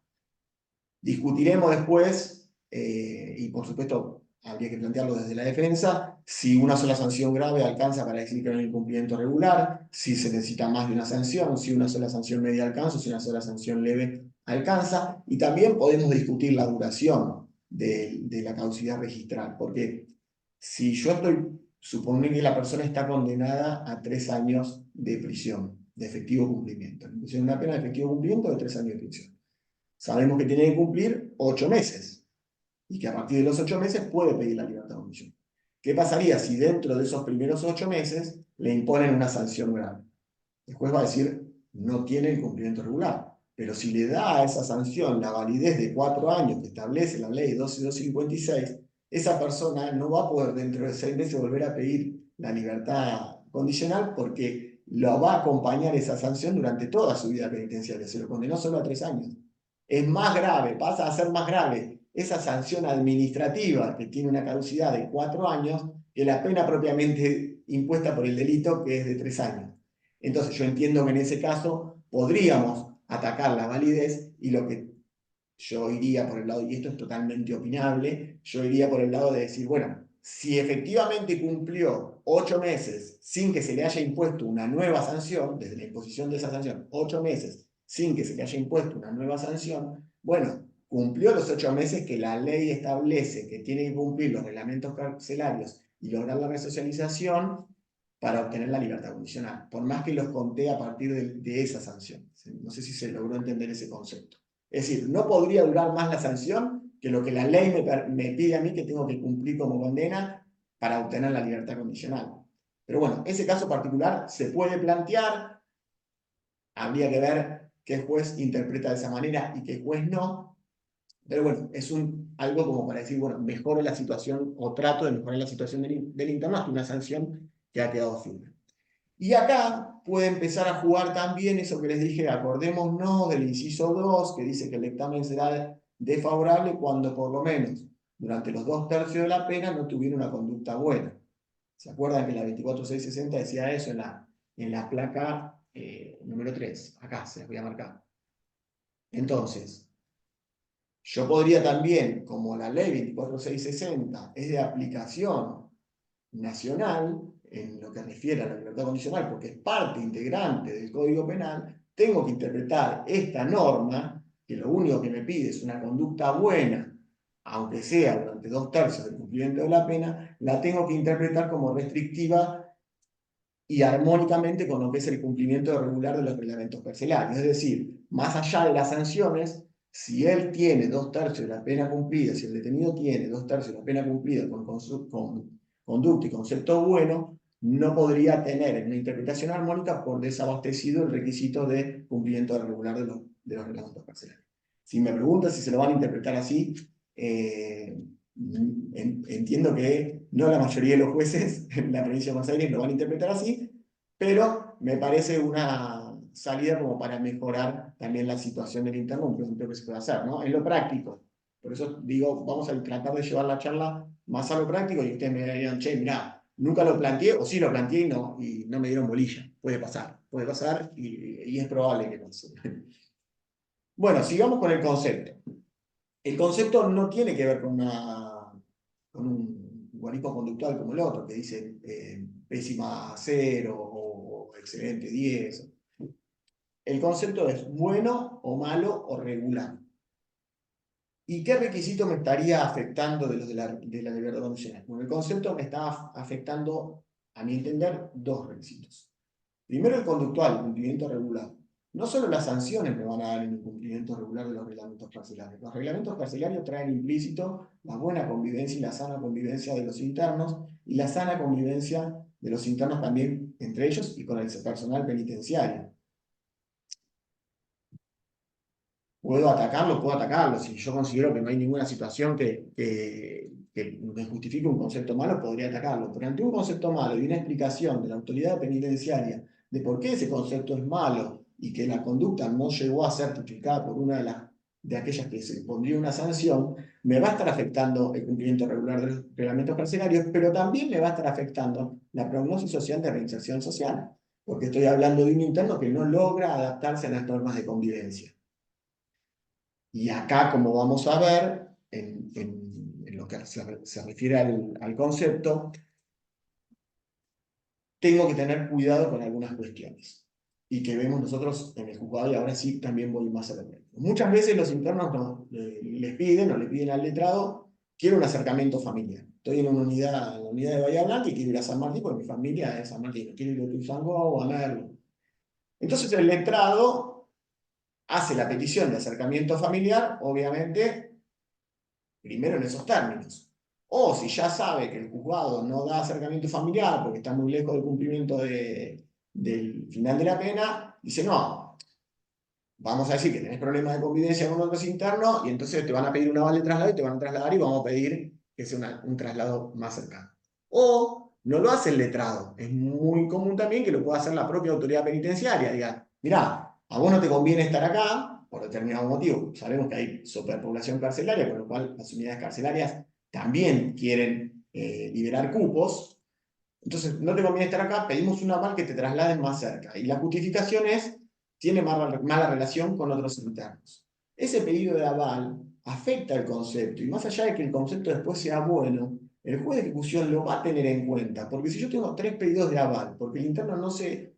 Discutiremos después, y por supuesto habría que plantearlo desde la defensa, si una sola sanción grave alcanza para decir que no hay incumplimiento regular, si se necesita más de una sanción, si una sola sanción media alcanza, si una sola sanción leve alcanza, y también podemos discutir la duración de la caducidad registral, porque si yo supone que la persona está condenada a 3 años de prisión, de efectivo cumplimiento, una pena de efectivo cumplimiento de 3 años de prisión. Sabemos que tiene que cumplir 8 meses y que a partir de los 8 meses puede pedir la libertad condicional. ¿Qué pasaría si dentro de esos primeros 8 meses le imponen una sanción grave? El juez va a decir, no tiene el cumplimiento regular, pero si le da a esa sanción la validez de 4 años que establece la ley 12256, esa persona no va a poder dentro de 6 meses volver a pedir la libertad condicional porque lo va a acompañar esa sanción durante toda su vida penitenciaria. Se lo condenó solo a 3 años. Es más grave, pasa a ser más grave esa sanción administrativa que tiene una caducidad de 4 años que la pena propiamente impuesta por el delito que es de 3 años. Entonces yo entiendo que en ese caso podríamos atacar la validez y lo que yo iría por el lado, y esto es totalmente opinable, yo iría por el lado de decir, bueno, si efectivamente cumplió 8 meses sin que se le haya impuesto una nueva sanción, desde la imposición de esa sanción, 8 meses sin que se le haya impuesto una nueva sanción, bueno, cumplió los 8 meses que la ley establece que tiene que cumplir los reglamentos carcelarios y lograr la resocialización para obtener la libertad condicional, por más que los conté a partir de esa sanción. No sé si se logró entender ese concepto. Es decir, no podría durar más la sanción que lo que la ley me pide a mí que tengo que cumplir como condena para obtener la libertad condicional. Pero bueno, ese caso particular se puede plantear, habría que ver qué juez interpreta de esa manera y qué juez no, pero bueno, es algo como para decir, bueno, mejoro la situación o trato de mejorar la situación del interno hasta una sanción que ha quedado firme. Y acá puede empezar a jugar también eso que les dije, acordémonos del inciso 2, que dice que el dictamen será desfavorable cuando por lo menos durante los 2/3 de la pena no tuviera una conducta buena. ¿Se acuerdan que la 24660 decía eso en la placa número 3? Acá se las voy a marcar. Entonces, yo podría también, como la ley 24660 es de aplicación nacional, en lo que refiere a la libertad condicional, porque es parte integrante del Código Penal, tengo que interpretar esta norma, que lo único que me pide es una conducta buena, aunque sea durante 2/3 del cumplimiento de la pena, la tengo que interpretar como restrictiva y armónicamente con lo que es el cumplimiento regular de los reglamentos carcelarios. Es decir, más allá de las sanciones, si él tiene 2/3 de la pena cumplida, si el detenido tiene 2/3 de la pena cumplida con conducta y concepto bueno, no podría tener una interpretación armónica por desabastecido el requisito de cumplimiento regular de los reglamentos carcelarios. Si me preguntan si se lo van a interpretar así, entiendo que no la mayoría de los jueces en la provincia de Buenos Aires lo van a interpretar así, pero me parece una salida como para mejorar también la situación del interno, un pregunto que se puede hacer, ¿no? En lo práctico. Por eso digo, vamos a tratar de llevar la charla más a lo práctico y ustedes me digan, che, mirá, nunca lo planteé, o sí lo planteé y no me dieron bolilla. Puede pasar y es probable que pase. Bueno, sigamos con el concepto. El concepto no tiene que ver con un guarismo conductual como el otro, que dice pésima 0 o excelente 10. El concepto es bueno o malo o regular. ¿Y qué requisito me estaría afectando de los de la libertad condicional? Bueno, el concepto me está afectando, a mi entender, 2 requisitos. Primero, el conductual, el cumplimiento regular. No solo las sanciones me van a dar el incumplimiento regular de los reglamentos carcelarios. Los reglamentos carcelarios traen implícito la buena convivencia y la sana convivencia de los internos, y la sana convivencia de los internos también entre ellos y con el personal penitenciario. ¿Puedo atacarlo? Puedo atacarlo. Si yo considero que no hay ninguna situación que me justifique un concepto malo, podría atacarlo. Pero ante un concepto malo y una explicación de la autoridad penitenciaria de por qué ese concepto es malo y que la conducta no llegó a ser tipificada por una de aquellas que se pondría una sanción, me va a estar afectando el cumplimiento regular de los reglamentos carcelarios, pero también me va a estar afectando la prognosis social de reinserción social. porque estoy hablando de un interno que no logra adaptarse a las normas de convivencia. Y acá, como vamos a ver, en lo que se refiere al concepto, tengo que tener cuidado con algunas cuestiones. Y que vemos nosotros en el juzgado, y ahora sí también voy más a lo técnico. Muchas veces los internos les piden o le piden al letrado, quiero un acercamiento familiar. Estoy en la unidad de Bahía Blanca y quiero ir a San Martín porque mi familia es San Martín. Quiero ir a Tuzangó o a Merlo. Entonces el letrado hace la petición de acercamiento familiar, obviamente, primero en esos términos. O si ya sabe que el juzgado no da acercamiento familiar porque está muy lejos del cumplimiento del final de la pena, dice, no, vamos a decir que tenés problemas de convivencia con otros internos y entonces te van a pedir un aval de traslado y te van a trasladar y vamos a pedir que sea un traslado más cercano. O no lo hace el letrado. Es muy común también que lo pueda hacer la propia autoridad penitenciaria. Diga, mirá, a vos no te conviene estar acá por determinado motivo. Sabemos que hay superpoblación carcelaria, con lo cual las unidades carcelarias también quieren liberar cupos. Entonces, no te conviene estar acá, pedimos un aval que te trasladen más cerca. Y la justificación es, tiene mala relación con otros internos. Ese pedido de aval afecta el concepto, y más allá de que el concepto después sea bueno, el juez de ejecución lo va a tener en cuenta, porque si yo tengo 3 pedidos de aval, porque el interno no se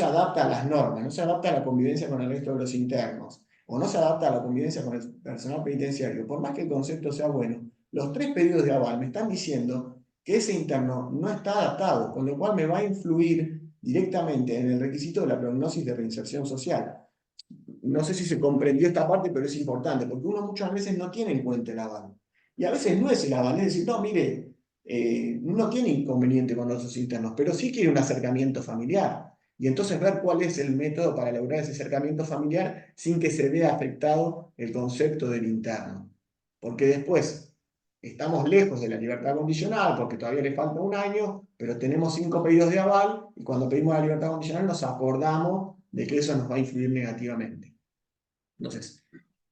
adapta a las normas, no se adapta a la convivencia con el resto de los internos, o no se adapta a la convivencia con el personal penitenciario, por más que el concepto sea bueno, los 3 pedidos de aval me están diciendo que ese interno no está adaptado, con lo cual me va a influir directamente en el requisito de la prognosis de reinserción social. No sé si se comprendió esta parte, pero es importante, porque uno muchas veces no tiene en cuenta el aval. Y a veces no es el aval, es decir, no, mire, no tiene inconveniente con los internos, pero sí quiere un acercamiento familiar. Y entonces ver cuál es el método para lograr ese acercamiento familiar sin que se vea afectado el concepto del interno. Porque después estamos lejos de la libertad condicional, porque todavía le falta un año, pero tenemos 5 pedidos de aval, y cuando pedimos la libertad condicional nos acordamos de que eso nos va a influir negativamente. Entonces,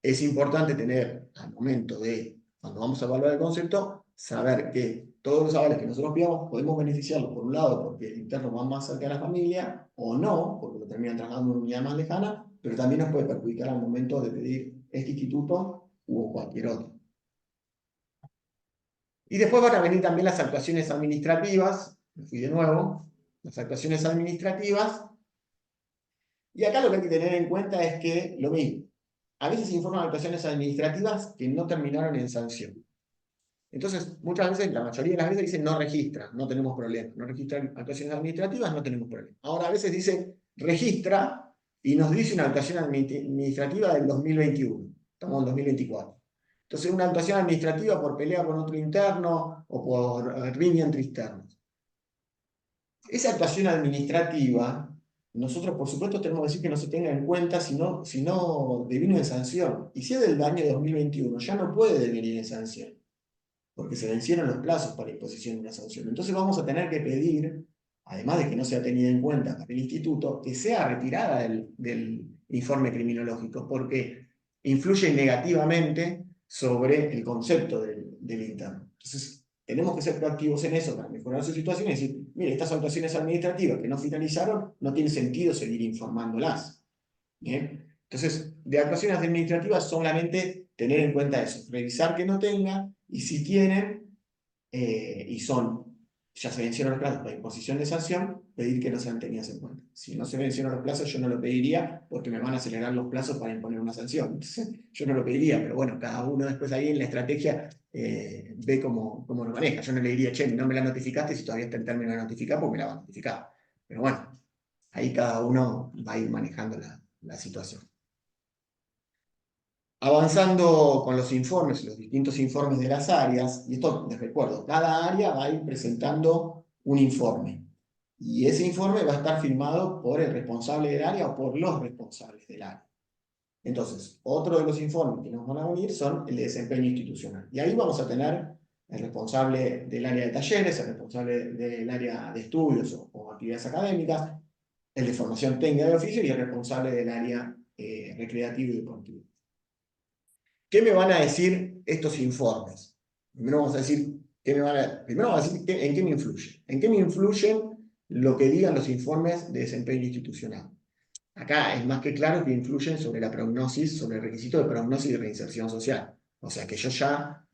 es importante tener, al momento de, cuando vamos a evaluar el concepto, saber que todos los avales que nosotros pidamos podemos beneficiarlos, por un lado, porque el interno va más cerca de la familia, o no, porque lo terminan trasladando a una unidad más lejana, pero también nos puede perjudicar al momento de pedir este instituto u cualquier otro. Y después van a venir también las actuaciones administrativas, me fui de nuevo, las actuaciones administrativas, y acá lo que hay que tener en cuenta es que, lo mismo, a veces se informan actuaciones administrativas que no terminaron en sanción. Entonces, muchas veces, la mayoría de las veces dicen no registra, no tenemos problema. No registra actuaciones administrativas, no tenemos problema. Ahora, a veces dice registra y nos dice una actuación administrativa del 2021. Estamos en 2024. Entonces, una actuación administrativa por pelea con otro interno o por riña entre internos. Esa actuación administrativa, nosotros por supuesto tenemos que decir que no se tenga en cuenta si no devino en sanción. Y si es del año 2021, ya no puede devenir en sanción, porque se vencieron los plazos para imposición de una sanción. Entonces vamos a tener que pedir, además de que no sea tenida en cuenta para el instituto, que sea retirada del informe criminológico, porque influye negativamente sobre el concepto del interno. Entonces, tenemos que ser proactivos en eso para mejorar su situación y decir, mire, estas actuaciones administrativas que no finalizaron, no tiene sentido seguir informándolas. ¿Bien? Entonces, de actuaciones administrativas solamente tener en cuenta eso, revisar que no tenga, y si tienen, ya se vencieron los plazos para imposición de sanción, pedir que no sean tenidas en cuenta. Si no se vencieron los plazos, yo no lo pediría porque me van a acelerar los plazos para imponer una sanción. Entonces, yo no lo pediría, pero bueno, cada uno después ahí en la estrategia ve cómo lo maneja. Yo no le diría, che, no me la notificaste, si todavía está en término de notificar, pues me la va a notificar. Pero bueno, ahí cada uno va a ir manejando la situación. Avanzando con los informes, los distintos informes de las áreas, y esto les recuerdo, cada área va a ir presentando un informe. Y ese informe va a estar firmado por el responsable del área o por los responsables del área. Entonces, otro de los informes que nos van a venir son el de desempeño institucional. Y ahí vamos a tener el responsable del área de talleres, el responsable del área de estudios o actividades académicas, el de formación técnica de oficio y el responsable del área recreativo y deportivo. ¿Qué me van a decir estos informes? Primero vamos a decir, primero vamos a decir en qué me influyen. ¿En qué me influyen lo que digan los informes de desempeño institucional. Acá es más que claro que influyen sobre la prognosis, sobre el requisito de prognosis de reinserción social. O sea que yo ya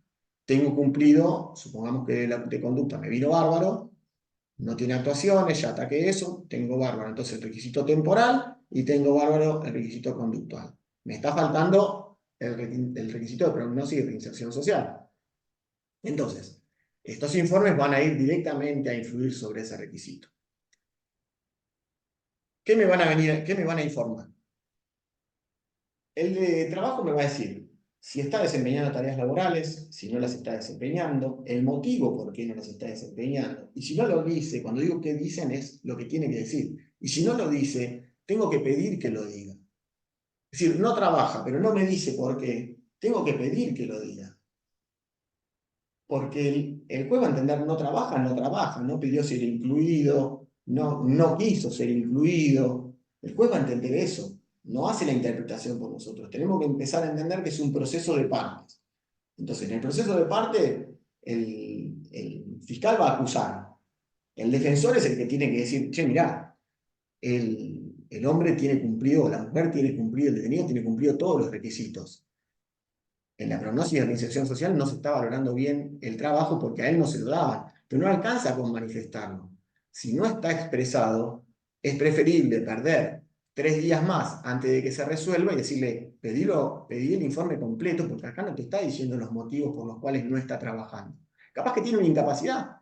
tengo cumplido, supongamos que de conducta me vino bárbaro, no tiene actuaciones, ya ataqué eso, tengo bárbaro entonces el requisito temporal y tengo bárbaro el requisito conductual. Me está faltando el requisito de prognosis de reinserción social. Entonces, estos informes van a ir directamente a influir sobre ese requisito. ¿Qué me van a informar? El de trabajo me va a decir si está desempeñando tareas laborales, si no las está desempeñando, el motivo por qué no las está desempeñando. Y si no lo dice, cuando digo que dicen es lo que tiene que decir. Y si no lo dice, tengo que pedir que lo diga. Es decir, no trabaja, pero no me dice por qué. Tengo que pedir que lo diga. Porque el juez va a entender no trabaja, no pidió ser incluido, no quiso ser incluido. El juez va a entender eso. No hace la interpretación por nosotros. Tenemos que empezar a entender que es un proceso de partes. Entonces, en el proceso de parte, el fiscal va a acusar. El defensor es el que tiene que decir, che, mirá, el hombre tiene cumplido, la mujer tiene cumplido, el detenido tiene cumplido todos los requisitos. En la prognosis de reinserción social no se está valorando bien el trabajo porque a él no se lo daban, pero no alcanza con manifestarlo. Si no está expresado, es preferible perder 3 días más antes de que se resuelva y decirle, pedí el informe completo, porque acá no te está diciendo los motivos por los cuales no está trabajando. Capaz que tiene una incapacidad.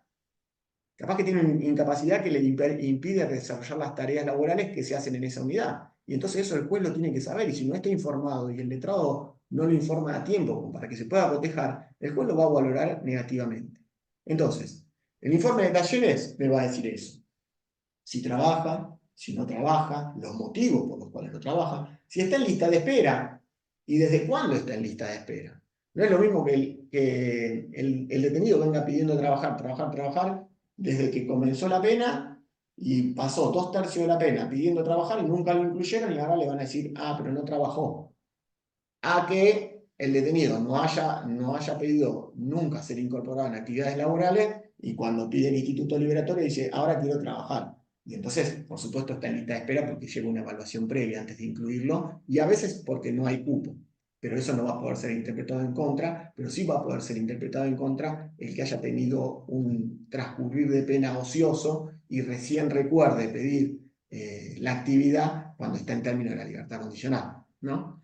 Capaz que tiene una incapacidad que le impide desarrollar las tareas laborales que se hacen en esa unidad. Y entonces eso el juez lo tiene que saber. Y si no está informado y el letrado no lo informa a tiempo como para que se pueda proteger, el juez lo va a valorar negativamente. Entonces, el informe de talleres me va a decir eso. Si trabaja, si no trabaja, los motivos por los cuales no trabaja, si está en lista de espera y desde cuándo está en lista de espera. No es lo mismo que el detenido venga pidiendo trabajar, desde que comenzó la pena y pasó 2/3 de la pena pidiendo trabajar y nunca lo incluyeron y ahora le van a decir, ah, pero no trabajó. A que el detenido no haya pedido nunca ser incorporado en actividades laborales y cuando pide el instituto liberatorio dice, ahora quiero trabajar. Y entonces, por supuesto, está en lista de espera porque lleva una evaluación previa antes de incluirlo y a veces porque no hay cupo. Pero eso no va a poder ser interpretado en contra, pero sí va a poder ser interpretado en contra el que haya tenido un transcurrir de pena ocioso y recién recuerde pedir la actividad cuando está en términos de la libertad condicional, ¿no?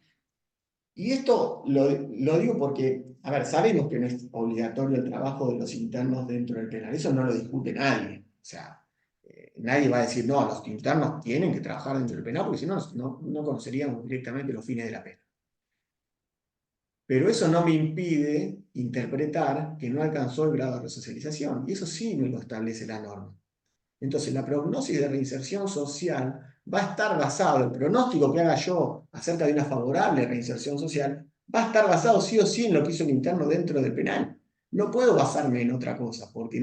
Y esto lo digo porque, a ver, sabemos que no es obligatorio el trabajo de los internos dentro del penal, eso no lo discute nadie. O sea, nadie va a decir, no, los internos tienen que trabajar dentro del penal, porque si no, no conoceríamos directamente los fines de la pena. Pero eso no me impide interpretar que no alcanzó el grado de resocialización, y eso sí me lo establece la norma. Entonces, la prognosis de reinserción social va a estar basado, el pronóstico que haga yo acerca de una favorable reinserción social, va a estar basado sí o sí en lo que hizo el interno dentro del penal. No puedo basarme en otra cosa, porque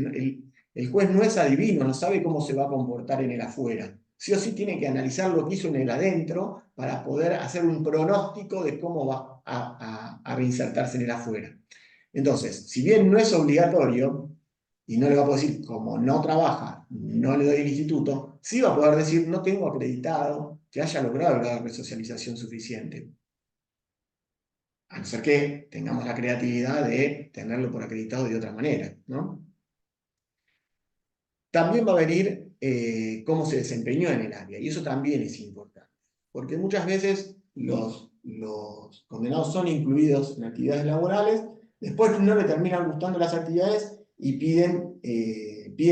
el juez no es adivino, no sabe cómo se va a comportar en el afuera. Sí o sí tiene que analizar lo que hizo en el adentro para poder hacer un pronóstico de cómo va a reinsertarse en el afuera. Entonces, si bien no es obligatorio, y no le va a poder decir, como no trabaja, no le doy el instituto, sí va a poder decir, no tengo acreditado que haya logrado el grado de resocialización suficiente. A no ser que tengamos la creatividad de tenerlo por acreditado de otra manera, ¿no? También va a venir cómo se desempeñó en el área, y eso también es importante, porque muchas veces los condenados son incluidos en actividades laborales, después no le terminan gustando las actividades y piden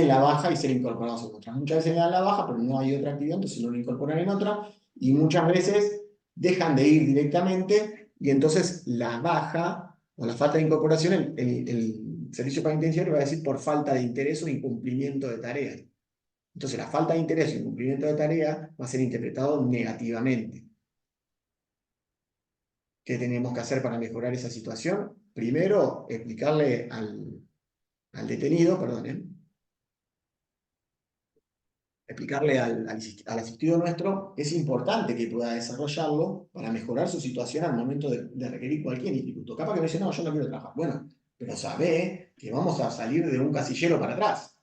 la baja y ser incorporados en otras. Muchas veces le dan la baja, pero no hay otra actividad, entonces no lo incorporan en otra, y muchas veces dejan de ir directamente, y entonces la baja o la falta de incorporación, el servicio penitenciario va a decir por falta de interés o incumplimiento de tareas. Entonces la falta de interés o incumplimiento de tareas va a ser interpretado negativamente. ¿Qué tenemos que hacer para mejorar esa situación? Primero, explicarle al detenido, explicarle al asistido nuestro, es importante que pueda desarrollarlo para mejorar su situación al momento de requerir cualquier instituto. Capaz que me dice, no, yo no quiero trabajar. Bueno, pero sabe que vamos a salir de un casillero para atrás.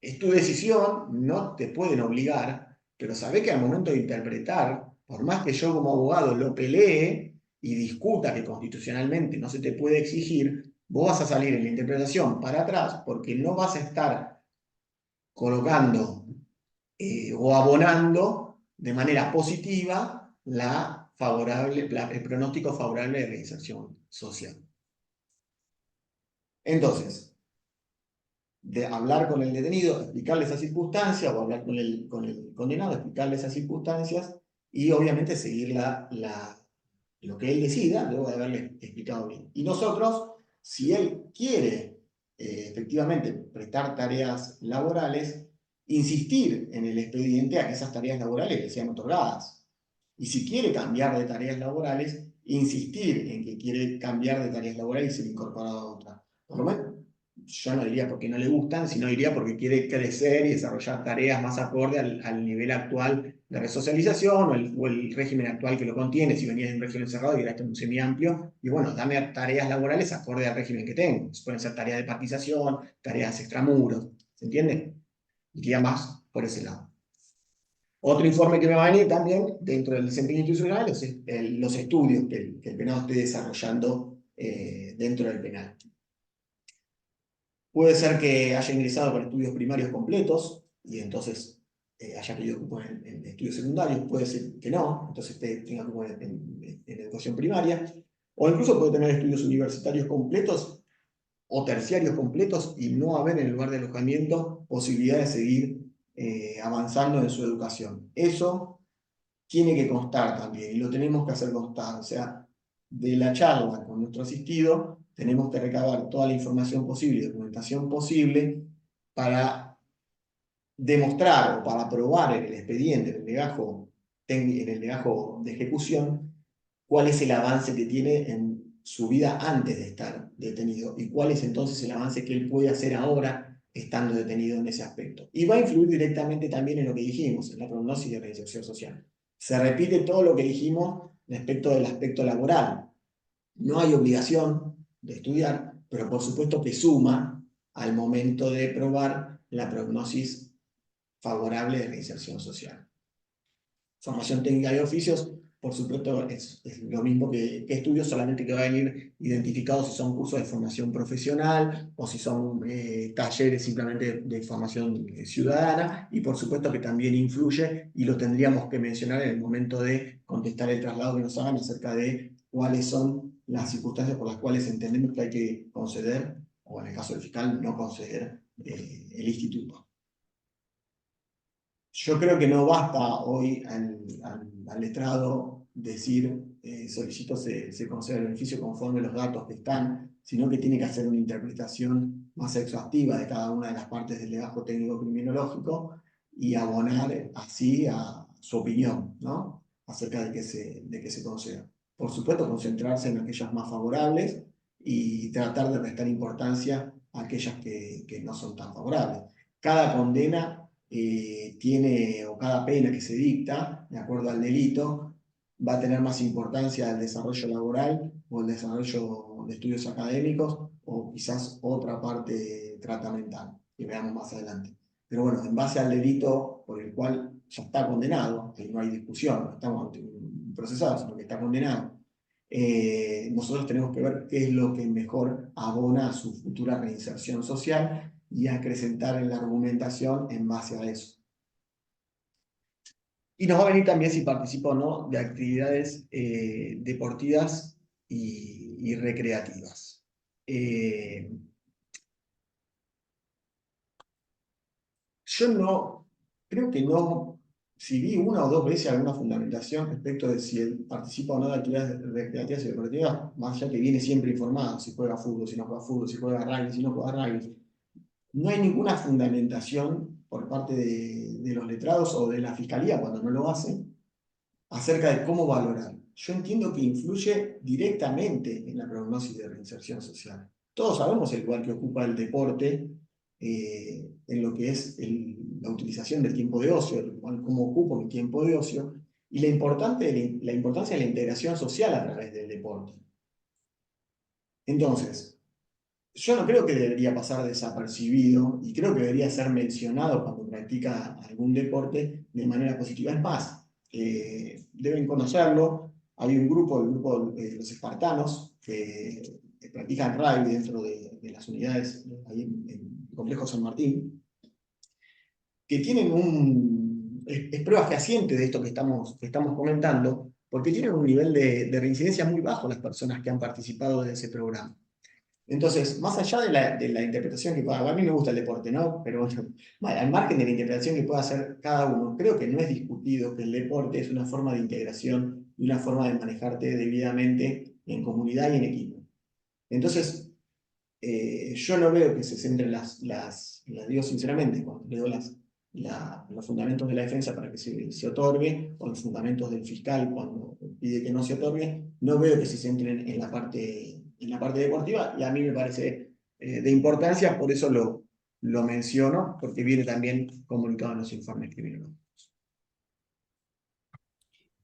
Es tu decisión, no te pueden obligar, pero sabé que al momento de interpretar, por más que yo como abogado lo pelee y discuta que constitucionalmente no se te puede exigir, vos vas a salir en la interpretación para atrás porque no vas a estar colocando o abonando de manera positiva el pronóstico favorable de reinserción social. Entonces, de hablar con el detenido, explicarle esa circunstancia, o hablar con el condenado, explicarle esas circunstancias, y obviamente seguir lo que él decida, luego de haberle explicado bien. Y nosotros, si él quiere efectivamente prestar tareas laborales, insistir en el expediente a que esas tareas laborales le sean otorgadas. Y si quiere cambiar de tareas laborales, insistir en que quiere cambiar de tareas laborales y ser incorporado a otra. Por lo menos, yo no diría porque no le gustan, sino diría porque quiere crecer y desarrollar tareas más acorde al nivel actual de resocialización o el régimen actual que lo contiene. Si venía de un régimen cerrado y era un semiamplio, y bueno, dame tareas laborales acorde al régimen que tengo. Pueden ser tareas de partización, tareas extramuros, ¿se entiende? Iría más por ese lado. Otro informe que me va a venir también dentro del desempeño institucional es los estudios que el penado esté desarrollando dentro del penal. Puede ser que haya ingresado con estudios primarios completos y entonces haya pedido cupo en estudios secundarios. Puede ser que no, entonces tenga cupo en educación primaria. O incluso puede tener estudios universitarios completos o terciarios completos y no haber en el lugar de alojamiento posibilidad de seguir avanzando en su educación. Eso tiene que constar también y lo tenemos que hacer constar. O sea, de la charla con nuestro asistido tenemos que recabar toda la información posible y documentación posible para demostrar o para probar en el expediente, en el legajo de ejecución, cuál es el avance que tiene en su vida antes de estar detenido y cuál es entonces el avance que él puede hacer ahora estando detenido en ese aspecto. Y va a influir directamente también en lo que dijimos, en la prognosis de reinserción social. Se repite todo lo que dijimos respecto del aspecto laboral. No hay obligación de estudiar, pero por supuesto que suma al momento de probar la prognosis favorable de reinserción social. Formación técnica de oficios, por supuesto, es lo mismo que estudios, solamente que va a venir identificado si son cursos de formación profesional o si son talleres simplemente de formación ciudadana, y por supuesto que también influye, y lo tendríamos que mencionar en el momento de contestar el traslado que nos hagan acerca de cuáles son las circunstancias por las cuales entendemos que hay que conceder, o en el caso del fiscal, no conceder el instituto. Yo creo que no basta hoy al letrado decir solicito se concede el beneficio conforme a los datos que están, sino que tiene que hacer una interpretación más exhaustiva de cada una de las partes del legajo técnico criminológico y abonar así a su opinión, ¿no? Acerca de que se conceda. Por supuesto, concentrarse en aquellas más favorables y tratar de restar importancia a aquellas que no son tan favorables. Cada condena tiene, o cada pena que se dicta, de acuerdo al delito, va a tener más importancia el desarrollo laboral o el desarrollo de estudios académicos o quizás otra parte tratamental, que veamos más adelante. Pero bueno, en base al delito por el cual ya está condenado, que no hay discusión, no estamos procesados, sino que está condenado, nosotros tenemos que ver qué es lo que mejor abona a su futura reinserción social y acrecentar en la argumentación en base a eso. Y nos va a venir también si participa o no de actividades deportivas y recreativas. Yo creo que no, si vi una o dos veces alguna fundamentación respecto de si él participa o no de actividades recreativas y deportivas, más allá que viene siempre informado, si juega fútbol, si no juega fútbol, si juega rugby, si no juega rugby. No hay ninguna fundamentación por parte de los letrados o de la fiscalía cuando no lo hacen acerca de cómo valorar. Yo entiendo que influye directamente en la prognosis de reinserción social. Todos sabemos el lugar que ocupa el deporte en lo que es la utilización del tiempo de ocio, cómo ocupo mi tiempo de ocio, y la importancia de la integración social a través del deporte. Entonces, yo no creo que debería pasar desapercibido y creo que debería ser mencionado cuando practica algún deporte de manera positiva. Es más, deben conocerlo. Hay un grupo, el grupo de los espartanos, que practican rugby dentro de las unidades ahí en el complejo San Martín, que tienen es prueba fehaciente de esto que estamos comentando, porque tienen un nivel de reincidencia muy bajo las personas que han participado de ese programa. Entonces, más allá de la interpretación que pueda, a mí me gusta el deporte, ¿no? Pero bueno, al margen de la interpretación que pueda hacer cada uno, creo que no es discutido que el deporte es una forma de integración y una forma de manejarte debidamente en comunidad y en equipo. Entonces, yo no veo que se centren digo sinceramente, cuando leo los fundamentos de la defensa para que se otorgue, o los fundamentos del fiscal cuando pide que no se otorgue, no veo que se centren en la parte deportiva, y a mí me parece de importancia, por eso lo menciono, porque viene también comunicado en los informes que vienen.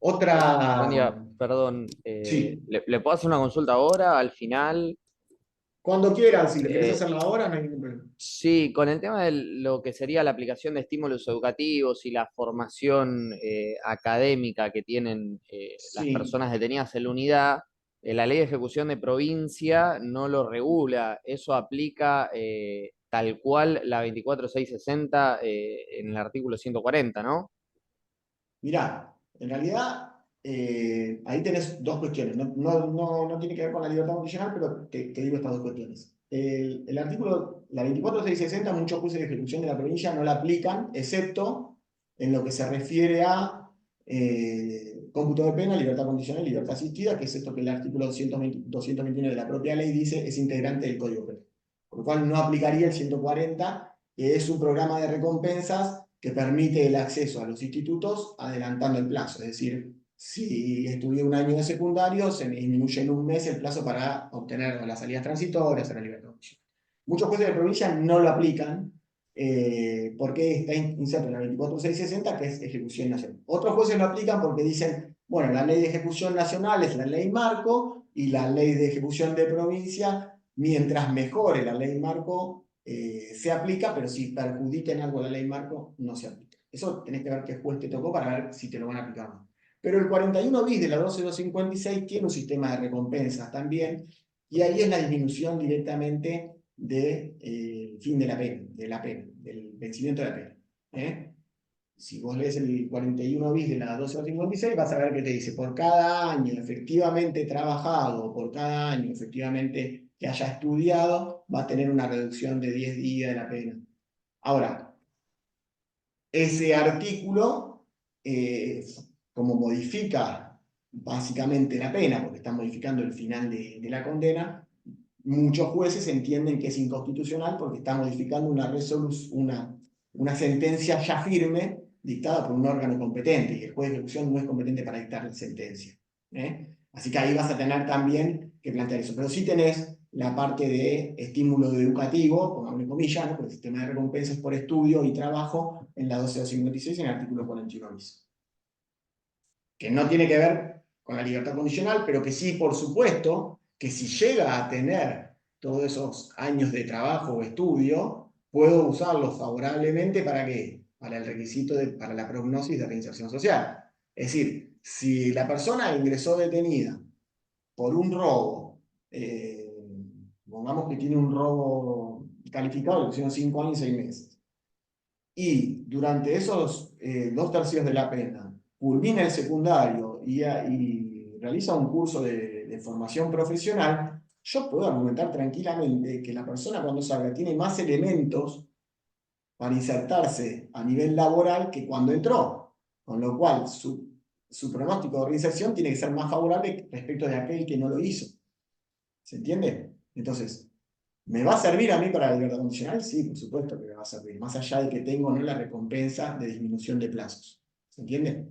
Buen
Otra,
día, perdón.
sí,
¿Le puedo hacer una consulta ahora, al final?
cuando quieran, si le querés
Eh,
hacerla ahora, no hay ningún problema.
sí, con el tema de lo que sería la aplicación de estímulos educativos y la formación académica que tienen las
Sí.
personas detenidas en la unidad, la ley de ejecución de provincia no lo regula. Eso aplica tal cual la 24660 en el artículo 140, ¿no?
Mirá, en realidad ahí tenés dos cuestiones. No tiene que ver con la libertad condicional, pero te digo estas dos cuestiones. El artículo, la 24660, muchos jueces de ejecución de la provincia no la aplican, excepto en lo que se refiere a cómputo de pena, libertad condicional y libertad asistida, que es esto que el artículo 221 de la propia ley dice es integrante del Código Penal. Por lo cual no aplicaría el 140, que es un programa de recompensas que permite el acceso a los institutos adelantando el plazo. Es decir, si estudié un año de secundario, se me disminuye en un mes el plazo para obtener las salidas transitorias o la libertad condicional. Muchos jueces de provincia no lo aplican porque está inserto en la 24660, que es ejecución nacional. Otros jueces lo aplican porque dicen, bueno, la ley de ejecución nacional es la ley marco y la ley de ejecución de provincia, mientras mejore la ley marco, se aplica, pero si perjudica en algo la ley marco, no se aplica. Eso tenés que ver qué juez te tocó para ver si te lo van a aplicar o no. Pero el 41 bis de la 12256 tiene un sistema de recompensas también, y ahí es la disminución directamente del fin de la pena, del vencimiento de la pena. Si vos lees el 41 bis de la 12256, vas a ver que te dice, por cada año efectivamente trabajado, por cada año efectivamente que haya estudiado, va a tener una reducción de 10 días de la pena. Ahora, ese artículo, como modifica básicamente la pena, porque está modificando el final de la condena, muchos jueces entienden que es inconstitucional porque está modificando una sentencia ya firme dictada por un órgano competente, y el juez de ejecución no es competente para dictar la sentencia. Así que ahí vas a tener también que plantear eso. Pero sí tenés la parte de estímulo educativo, pongamos en comillas, ¿no? Porque el sistema de recompensas por estudio y trabajo en la 12256 en el artículo 41 bis. Que no tiene que ver con la libertad condicional, pero que sí, por supuesto, que si llega a tener todos esos años de trabajo o estudio, puedo usarlos favorablemente ¿para qué? Para el requisito para la prognosis de reinserción social. Es decir, si la persona ingresó detenida por un robo, pongamos que tiene un robo calificado, le pusieron 5 años y 6 meses, y durante esos 2/3 de la pena culmina el secundario y realiza un curso de formación profesional, yo puedo argumentar tranquilamente que la persona cuando salga tiene más elementos para insertarse a nivel laboral que cuando entró, con lo cual su pronóstico de reinserción tiene que ser más favorable respecto de aquel que no lo hizo. ¿Se entiende? Entonces, ¿me va a servir a mí para la libertad condicional? Sí, por supuesto que me va a servir, más allá de que tengo o no la recompensa de disminución de plazos. ¿Se entiende?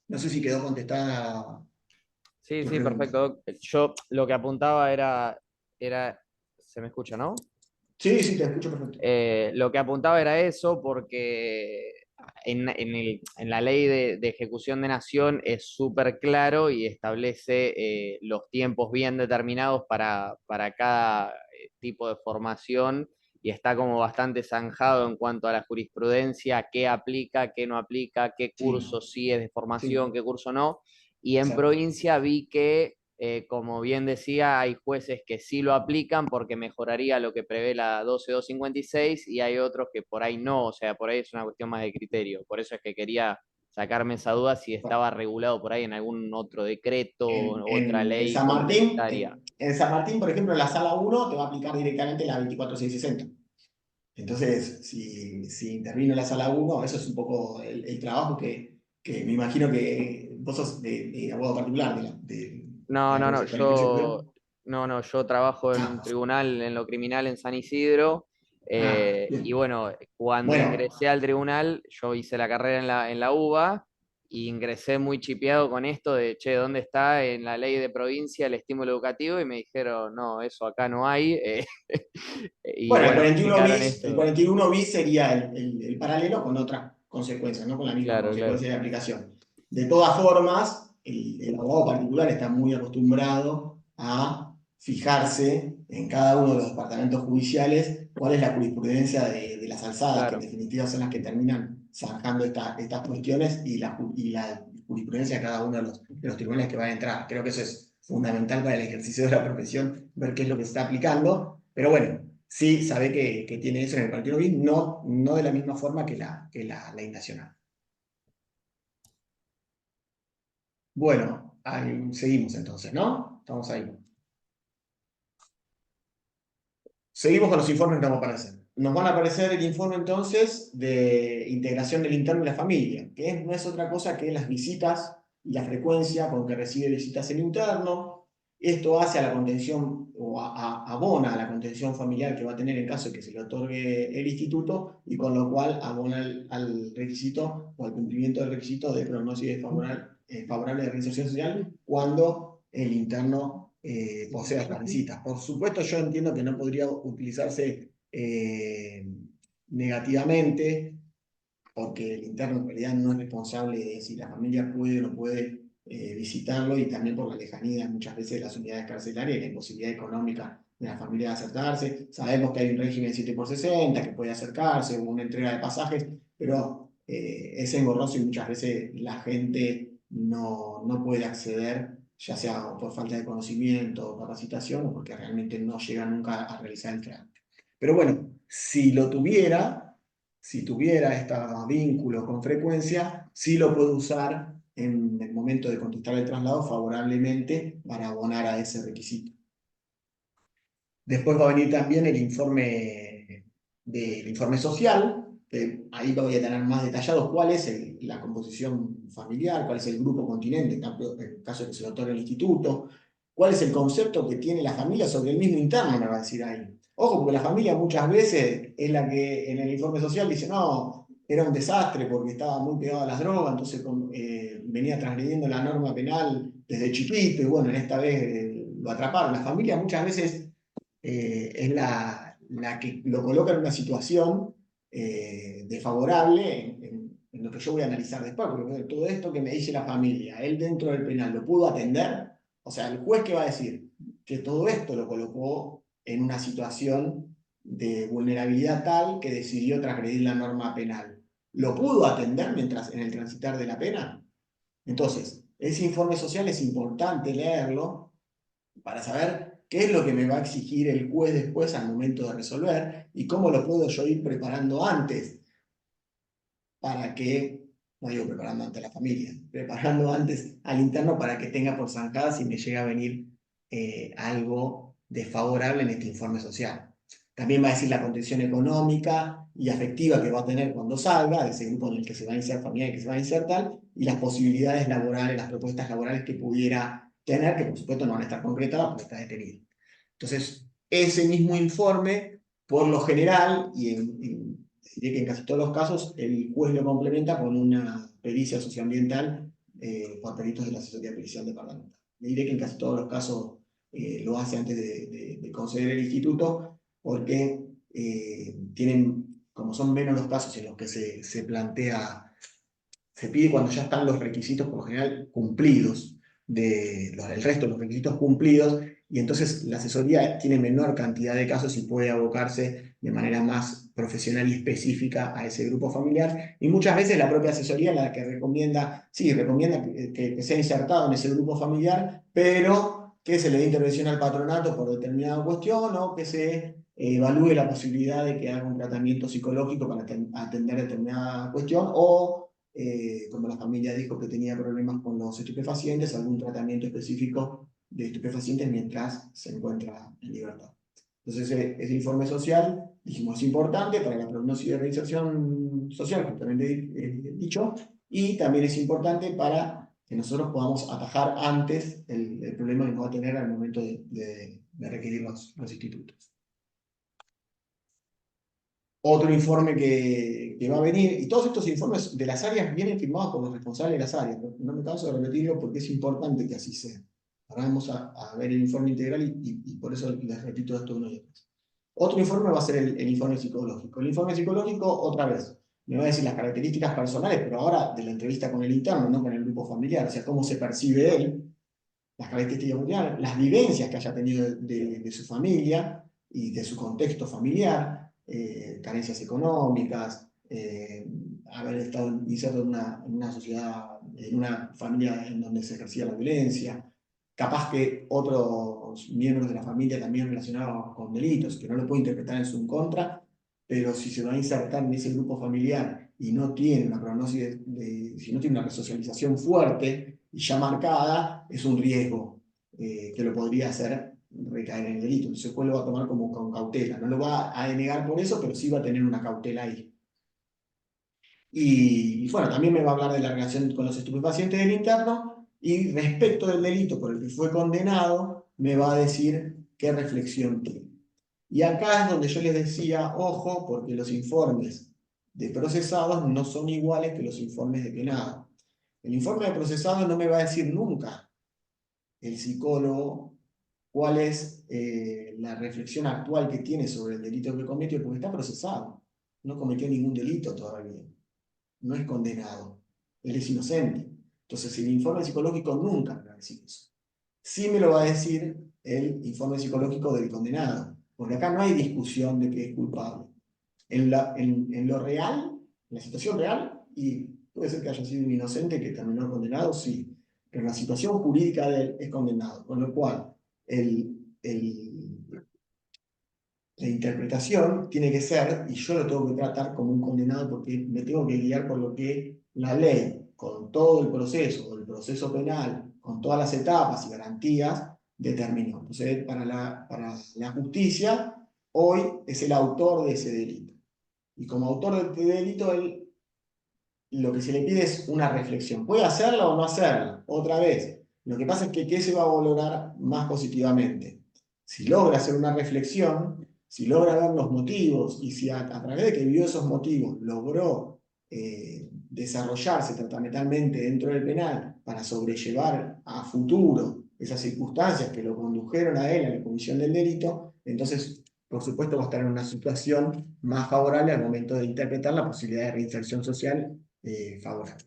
No sé si quedó contestada
Sí,
tu
sí,
pregunta.
perfecto. Yo lo que apuntaba ¿se me escucha, no?
Sí, sí, te escucho perfecto.
Lo que apuntaba era eso, porque en la ley de ejecución de nación es súper claro y establece los tiempos bien determinados para cada tipo de formación y está como bastante zanjado en cuanto a la jurisprudencia, qué aplica, qué no aplica, qué curso sí es de formación, qué curso no. Y en provincia vi que, como bien decía, hay jueces que sí lo aplican porque mejoraría lo que prevé la 12256 y hay otros que por ahí no, o sea, por ahí es una cuestión más de criterio. Por eso es que quería sacarme esa duda si estaba regulado por ahí en algún otro decreto, otra
En
ley
San Martín,
complementaria.
en San Martín, por ejemplo, en la sala 1 te va a aplicar directamente la 24660. Entonces, si intervino en la sala 1, eso es un poco el trabajo que me imagino que vos sos de abogado particular de
No,
la
no, no,
Provincia de Juicio
yo,
Público.
no, no, yo trabajo en un tribunal, en lo criminal en San Isidro, y
Bien.
bueno, cuando
Bueno,
ingresé al tribunal, yo hice la carrera en la UBA, y ingresé muy chipeado con esto de, che, ¿dónde está en la ley de provincia el estímulo educativo? Y me dijeron, no, eso acá no hay, y
bueno, el
bueno, me
41
explicaron
bis, el
esto,
41 bis sería el paralelo con otras consecuencias, no con la misma
claro, claro,
consecuencia de aplicación. De todas formas, el abogado particular está muy acostumbrado a fijarse en cada uno de los departamentos judiciales cuál es la jurisprudencia de las alzadas, que en
claro.
definitiva son las que terminan zanjando estas cuestiones y la jurisprudencia de cada uno de los tribunales que van a entrar. Creo que eso es fundamental para el ejercicio de la profesión, ver qué es lo que se está aplicando, pero bueno, sí sabe que tiene eso en el partido BIM, no de la misma forma que la ley nacional. Bueno, ahí seguimos entonces, ¿no? Estamos ahí. Seguimos con los informes que nos van a aparecer. Nos van a aparecer el informe entonces de integración del interno y la familia, que no es otra cosa que las visitas y la frecuencia con que recibe visitas el interno. Esto hace a la contención o abona a la contención familiar que va a tener en caso de que se le otorgue el instituto y con lo cual abona al requisito o al cumplimiento del requisito de pronóstico favorable de reinserción social cuando el interno posea estas visitas. Por supuesto, yo entiendo que no podría utilizarse negativamente, porque el interno en realidad no es responsable de si la familia puede o no puede visitarlo, y también por la lejanía muchas veces de las unidades carcelarias y la imposibilidad económica de la familia de acercarse. Sabemos que hay un régimen 7x60 que puede acercarse, o una entrega de pasajes, pero es engorroso y muchas veces la gente no puede acceder, ya sea por falta de conocimiento o capacitación, o porque realmente no llega nunca a realizar el trámite. Pero bueno, si tuviera este vínculo con frecuencia, sí lo puedo usar en el momento de contestar el traslado favorablemente para abonar a ese requisito. Después va a venir también el informe social, que ahí voy a tener más detallado cuál es la composición familiar, cuál es el grupo continente, en caso de que se lo otorgue el instituto, cuál es el concepto que tiene la familia sobre el mismo interno, me va a decir ahí. Ojo, porque la familia muchas veces es la que en el informe social dice, no, era un desastre porque estaba muy pegado a las drogas, entonces venía transgrediendo la norma penal desde chiquito, y bueno, en esta vez lo atraparon. La familia muchas veces es la que lo coloca en una situación desfavorable en lo que yo voy a analizar después, porque todo esto que me dice la familia, él dentro del penal lo pudo atender, o sea, el juez que va a decir que todo esto lo colocó en una situación de vulnerabilidad tal que decidió transgredir la norma penal. ¿Lo pudo atender mientras en el transitar de la pena? Entonces, ese informe social es importante leerlo para saber qué es lo que me va a exigir el juez después al momento de resolver y cómo lo puedo yo ir preparando antes para que, no digo preparando antes a la familia, preparando antes al interno para que tenga por zanjada si me llega a venir algo desfavorable en este informe social. También va a decir la contención económica y afectiva que va a tener cuando salga, de ese grupo en el que se va a insertar, familiar que se va a insertar, y las posibilidades laborales, las propuestas laborales que pudiera tener, que por supuesto no van a estar concretadas porque está detenido. Entonces, ese mismo informe, por lo general, diré que en casi todos los casos, el juez lo complementa con una pericia socioambiental por peritos de la asesoría pericial departamental. Le diré que en casi todos los casos lo hace antes de conceder el instituto, porque como son menos los casos en los que se plantea, se pide cuando ya están los requisitos por lo general cumplidos, el resto de los requisitos cumplidos, y entonces la asesoría tiene menor cantidad de casos y puede abocarse de manera más profesional y específica a ese grupo familiar. Y muchas veces la propia asesoría es la que recomienda, sí, recomienda que sea insertado en ese grupo familiar, pero que se le dé intervención al patronato por determinada cuestión o que se evalúe la posibilidad de que haga un tratamiento psicológico para atender determinada cuestión o, como la familia dijo que tenía problemas con los estupefacientes, algún tratamiento específico de estupefacientes mientras se encuentra en libertad. Entonces, ese informe social, dijimos, es importante para la prognosis de reinserción social, justamente dicho, y también es importante para que nosotros podamos atajar antes el problema que nos va a tener al momento de requerir los institutos. Otro informe que va a venir, y todos estos informes de las áreas vienen firmados por los responsables de las áreas. No me canso de repetirlo porque es importante que así sea. Ahora vamos a ver el informe integral y por eso les repito esto una y otra vez. Otro informe va a ser el informe psicológico. El informe psicológico, otra vez, me va a decir las características personales, pero ahora de la entrevista con el interno, no con el grupo familiar, o sea, cómo se percibe él, las características familiares, las vivencias que haya tenido de su familia y de su contexto familiar, carencias económicas, haber estado inserto en una sociedad, en una familia en donde se ejercía la violencia, capaz que otros miembros de la familia también relacionados con delitos, que no lo puede interpretar en su contra, pero si se va a insertar en ese grupo familiar y no tiene una prognosis, si no tiene una resocialización fuerte y ya marcada, es un riesgo que lo podría hacer recaer en el delito. Entonces después lo va a tomar como con cautela. No lo va a denegar por eso, pero sí va a tener una cautela ahí. Y bueno, también me va a hablar de la relación con los estupefacientes del interno y respecto del delito por el que fue condenado, me va a decir qué reflexión tiene. Y acá es donde yo les decía, ojo, porque los informes de procesados no son iguales que los informes de penado. El informe de procesados no me va a decir nunca el psicólogo cuál es la reflexión actual que tiene sobre el delito que cometió, porque está procesado. No cometió ningún delito todavía. No es condenado. Él es inocente. Entonces, el informe psicológico nunca me va a decir eso. Sí me lo va a decir el informe psicológico del condenado, porque acá no hay discusión de que es culpable. En lo real, en la situación real, y puede ser que haya sido un inocente que terminó condenado, sí, pero en la situación jurídica de él es condenado, con lo cual la interpretación tiene que ser, y yo lo tengo que tratar como un condenado porque me tengo que guiar por lo que la ley, con todo el proceso penal, con todas las etapas y garantías, determinó. Entonces, para la justicia, hoy es el autor de ese delito. Y como autor del delito, él, lo que se le pide es una reflexión. ¿Puede hacerla o no hacerla? Otra vez. Lo que pasa es que ¿qué se va a valorar más positivamente? Si logra hacer una reflexión, si logra ver los motivos y si a través de que vio esos motivos logró desarrollarse tratamentalmente dentro del penal para sobrellevar a futuro esas circunstancias que lo condujeron a él a la comisión del delito, entonces por supuesto va a estar en una situación más favorable al momento de interpretar la posibilidad de reinserción social favorable.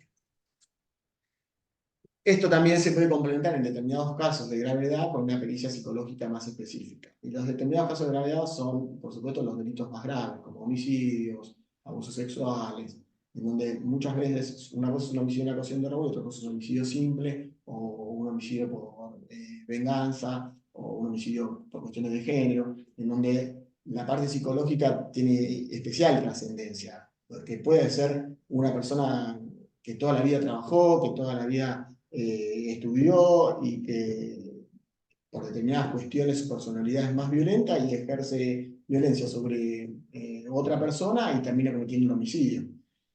Esto también se puede complementar en determinados casos de gravedad con una pericia psicológica más específica. Y los determinados casos de gravedad son, por supuesto, los delitos más graves, como homicidios, abusos sexuales, en donde muchas veces una cosa es un homicidio en ocasión de robo y otra cosa es un homicidio simple, o un homicidio por venganza, o un homicidio por cuestiones de género, en donde la parte psicológica tiene especial trascendencia, porque puede ser una persona que toda la vida trabajó, que toda la vida estudió y que por determinadas cuestiones su personalidad es más violenta y ejerce violencia sobre otra persona y termina cometiendo un homicidio.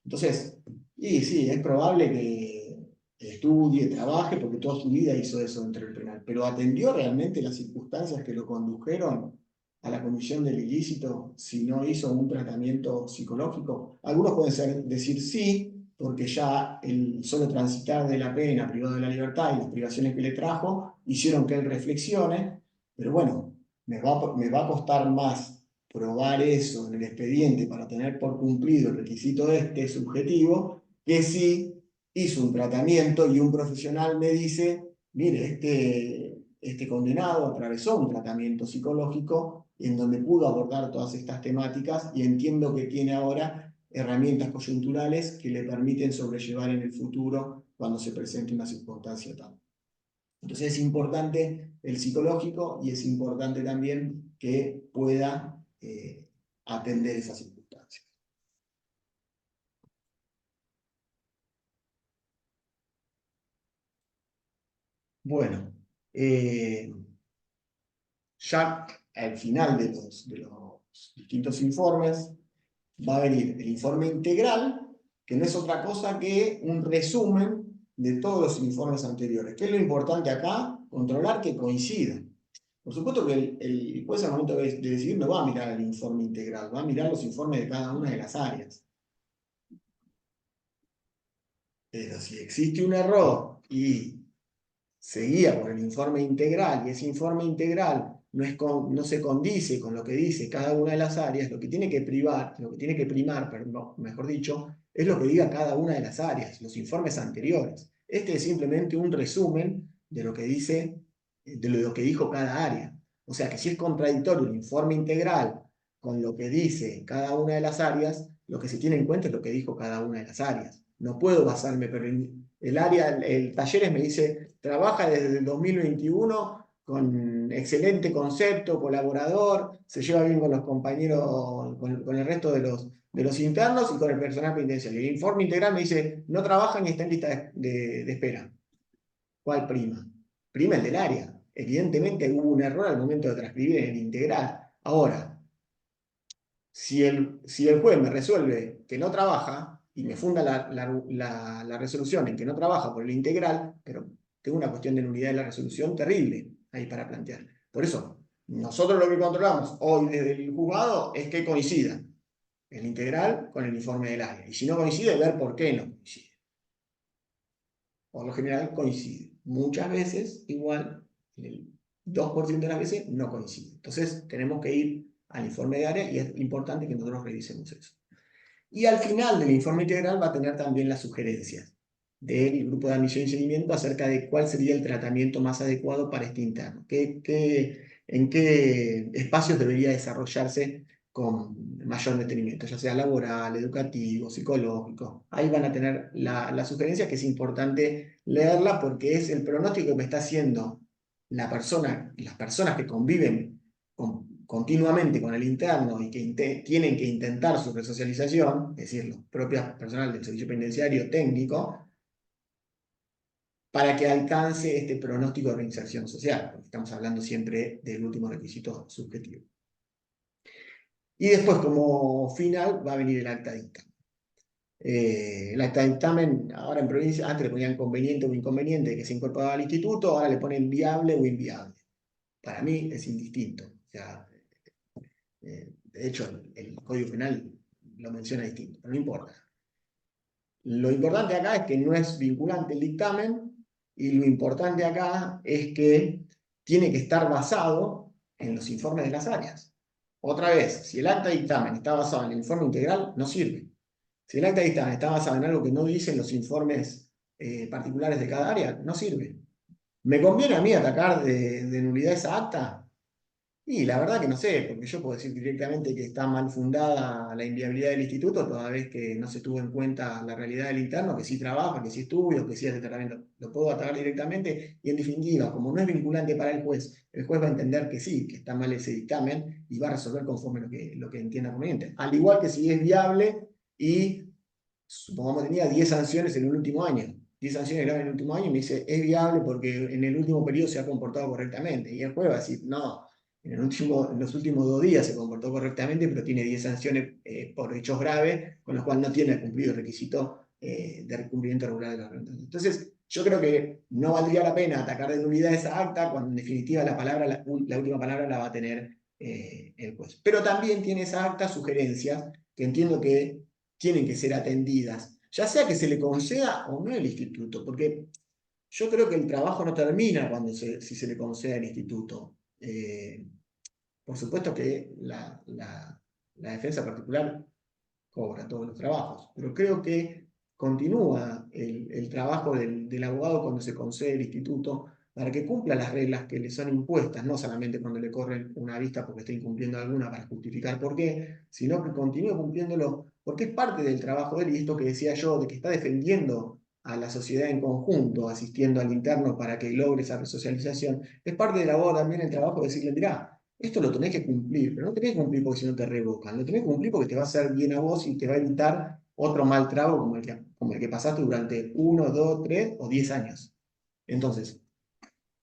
Entonces, y sí, es probable que estudie, trabaje, porque toda su vida hizo eso dentro del penal, pero ¿atendió realmente las circunstancias que lo condujeron a la comisión del ilícito si no hizo un tratamiento psicológico? Algunos pueden decir sí, porque ya el solo transitar de la pena privado de la libertad y las privaciones que le trajo hicieron que él reflexione, pero bueno, me va a costar más probar eso en el expediente para tener por cumplido el requisito subjetivo, que si hizo un tratamiento y un profesional me dice, mire, este condenado atravesó un tratamiento psicológico en donde pudo abordar todas estas temáticas y entiendo que tiene ahora herramientas coyunturales que le permiten sobrellevar en el futuro cuando se presente una circunstancia tal. Entonces es importante el psicológico y es importante también que pueda atender esas circunstancias. Bueno, ya al final de los distintos informes va a venir el informe integral, que no es otra cosa que un resumen de todos los informes anteriores. ¿Qué es lo importante acá? Controlar que coincidan. Por supuesto que el juez al momento de decidir no va a mirar el informe integral, va a mirar los informes de cada una de las áreas. Pero si existe un error y se guía por el informe integral y ese informe integral no se condice con lo que dice cada una de las áreas, lo que tiene que primar, mejor dicho, es lo que diga cada una de las áreas, los informes anteriores. Este es simplemente un resumen de lo que dice, de lo que dijo cada área. O sea que si es contradictorio el informe integral con lo que dice cada una de las áreas, lo que se tiene en cuenta es lo que dijo cada una de las áreas. No puedo basarme, pero el Talleres me dice, trabaja desde el 2021 con excelente concepto, colaborador, se lleva bien con los compañeros, con el resto de los internos y con el personal penitenciario. El informe integral me dice, no trabaja ni está en lista de espera. ¿Cuál prima? Prima el del área. Evidentemente hubo un error al momento de transcribir en el integral. Ahora, si el juez me resuelve que no trabaja y me funda la resolución en que no trabaja por el integral, pero tengo una cuestión de nulidad de la resolución terrible ahí para plantear. Por eso, nosotros lo que controlamos hoy desde el juzgado es que coincida el integral con el informe del área. Y si no coincide, ver por qué no coincide. Por lo general coincide. Muchas veces, igual, en el 2% de las veces no coincide. Entonces, tenemos que ir al informe de área y es importante que nosotros revisemos eso. Y al final del informe integral va a tener también las sugerencias del grupo de admisión y seguimiento acerca de cuál sería el tratamiento más adecuado para este interno, en qué espacios debería desarrollarse con mayor detenimiento, ya sea laboral, educativo, psicológico. Ahí van a tener la sugerencia, que es importante leerla porque es el pronóstico que me está haciendo las personas que conviven continuamente con el interno y que tienen que intentar su resocialización, es decir, los propios personal del servicio penitenciario técnico, para que alcance este pronóstico de reinserción social, porque estamos hablando siempre del último requisito subjetivo. Y después, como final, va a venir el acta de dictamen. El acta de dictamen, ahora en provincia, antes le ponían conveniente o inconveniente que se incorporaba al instituto, ahora le ponen viable o inviable. Para mí es indistinto. O sea, de hecho, el Código Penal lo menciona distinto, pero no importa. Lo importante acá es que no es vinculante el dictamen y lo importante acá es que tiene que estar basado en los informes de las áreas. Otra vez, si el acta de dictamen está basado en el informe integral, no sirve. Si el acta de dictamen está basado en algo que no dicen los informes particulares de cada área, no sirve. ¿Me conviene a mí atacar de nulidad esa acta? Y la verdad que no sé, porque yo puedo decir directamente que está mal fundada la inviabilidad del instituto, toda vez que no se tuvo en cuenta la realidad del interno, que sí trabaja, que sí estudia, que sí hace tratamiento. Lo puedo atacar directamente y en definitiva, como no es vinculante para el juez va a entender que sí, que está mal ese dictamen y va a resolver conforme lo que entienda conveniente. Al igual que si es viable y supongamos tenía 10 sanciones en el último año. 10 sanciones graves en el último año y me dice, es viable porque en el último periodo se ha comportado correctamente. Y el juez va a decir, no, en los últimos 2 días se comportó correctamente, pero tiene 10 sanciones por hechos graves, con los cuales no tiene cumplido el requisito de cumplimiento regular de los reglamentos. Entonces, yo creo que no valdría la pena atacar de nulidad esa acta, cuando en definitiva la última palabra la va a tener el juez. Pero también tiene esa acta sugerencias que entiendo que tienen que ser atendidas, ya sea que se le conceda o no el instituto, porque yo creo que el trabajo no termina si se le concede al instituto. Por supuesto que la defensa particular cobra todos los trabajos, pero creo que continúa el trabajo del abogado cuando se concede el instituto, para que cumpla las reglas que le son impuestas, no solamente cuando le corren una vista porque está incumpliendo alguna para justificar por qué, sino que continúe cumpliéndolo, porque es parte del trabajo de él, y esto que decía yo, de que está defendiendo a la sociedad en conjunto, asistiendo al interno para que logre esa resocialización, es parte del abogado también el trabajo de decirle, mirá, esto lo tenés que cumplir, pero no tenés que cumplir porque si no te revocan, lo tenés que cumplir porque te va a hacer bien a vos y te va a evitar otro mal trago como el que pasaste durante 1, 2, 3 o 10 años. Entonces,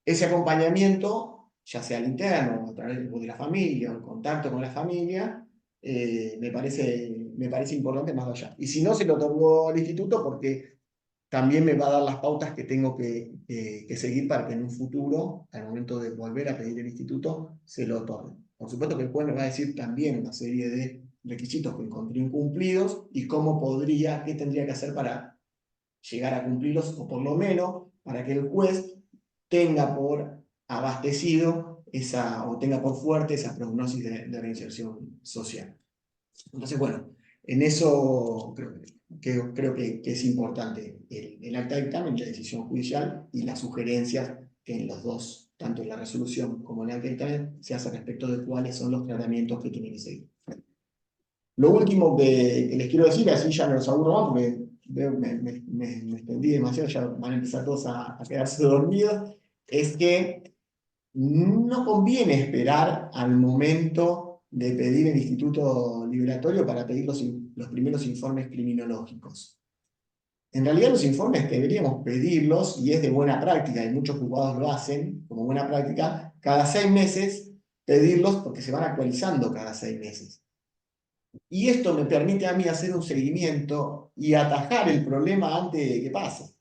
ese acompañamiento, ya sea al interno, a través de la familia, o el contacto con la familia, me parece importante más allá. Y si no, se lo otorgó al instituto porque también me va a dar las pautas que tengo que seguir para que en un futuro, al momento de volver a pedir el instituto, se lo otorgue. Por supuesto que el juez me va a decir también una serie de requisitos que encontré incumplidos y qué tendría que hacer para llegar a cumplirlos, o por lo menos para que el juez tenga por abastecido o tenga por fuerte esa prognosis de reinserción social. Entonces, bueno, en eso creo que es importante el acta de dictamen, la decisión judicial y las sugerencias que en los dos, tanto en la resolución como en el acta de dictamen, se hace respecto de cuáles son los tratamientos que tienen que seguir. Lo último que les quiero decir, así ya no los aburro más, porque me extendí demasiado, ya van a empezar todos a quedarse dormidos, es que no conviene esperar al momento de pedir el instituto liberatorio para pedir los primeros informes criminológicos. En realidad los informes deberíamos pedirlos, y es de buena práctica, y muchos juzgados lo hacen como buena práctica, cada 6 meses pedirlos porque se van actualizando cada 6 meses. Y esto me permite a mí hacer un seguimiento y atajar el problema antes de que pase.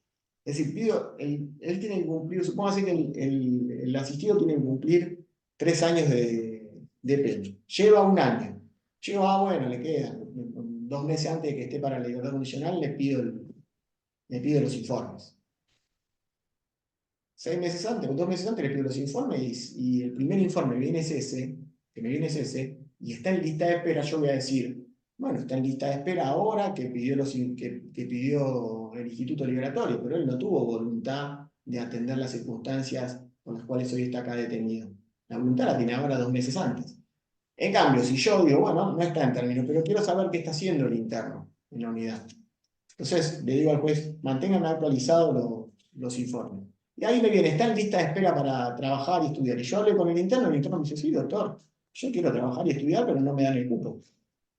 Es decir, él tiene que cumplir, supongo así que el asistido tiene que cumplir 3 años de pena. Lleva 1 año. Bueno, le quedan 2 meses antes de que esté para la libertad condicional, le pido los informes. 6 meses antes, o 2 meses antes le pido los informes, y el primer informe viene que me viene es ese, y está en lista de espera. Yo voy a decir, bueno, está en lista de espera ahora que pidió el Instituto Liberatorio, pero él no tuvo voluntad de atender las circunstancias con las cuales hoy está acá detenido. La voluntad la tiene ahora 2 meses antes. En cambio, si yo digo, bueno, no está en término, pero quiero saber qué está haciendo el interno en la unidad. Entonces le digo al juez, mantengan actualizados los informes. Y ahí me viene, está en lista de espera para trabajar y estudiar. Y yo hablé con el interno me dice, sí, doctor, yo quiero trabajar y estudiar, pero no me dan el cupo.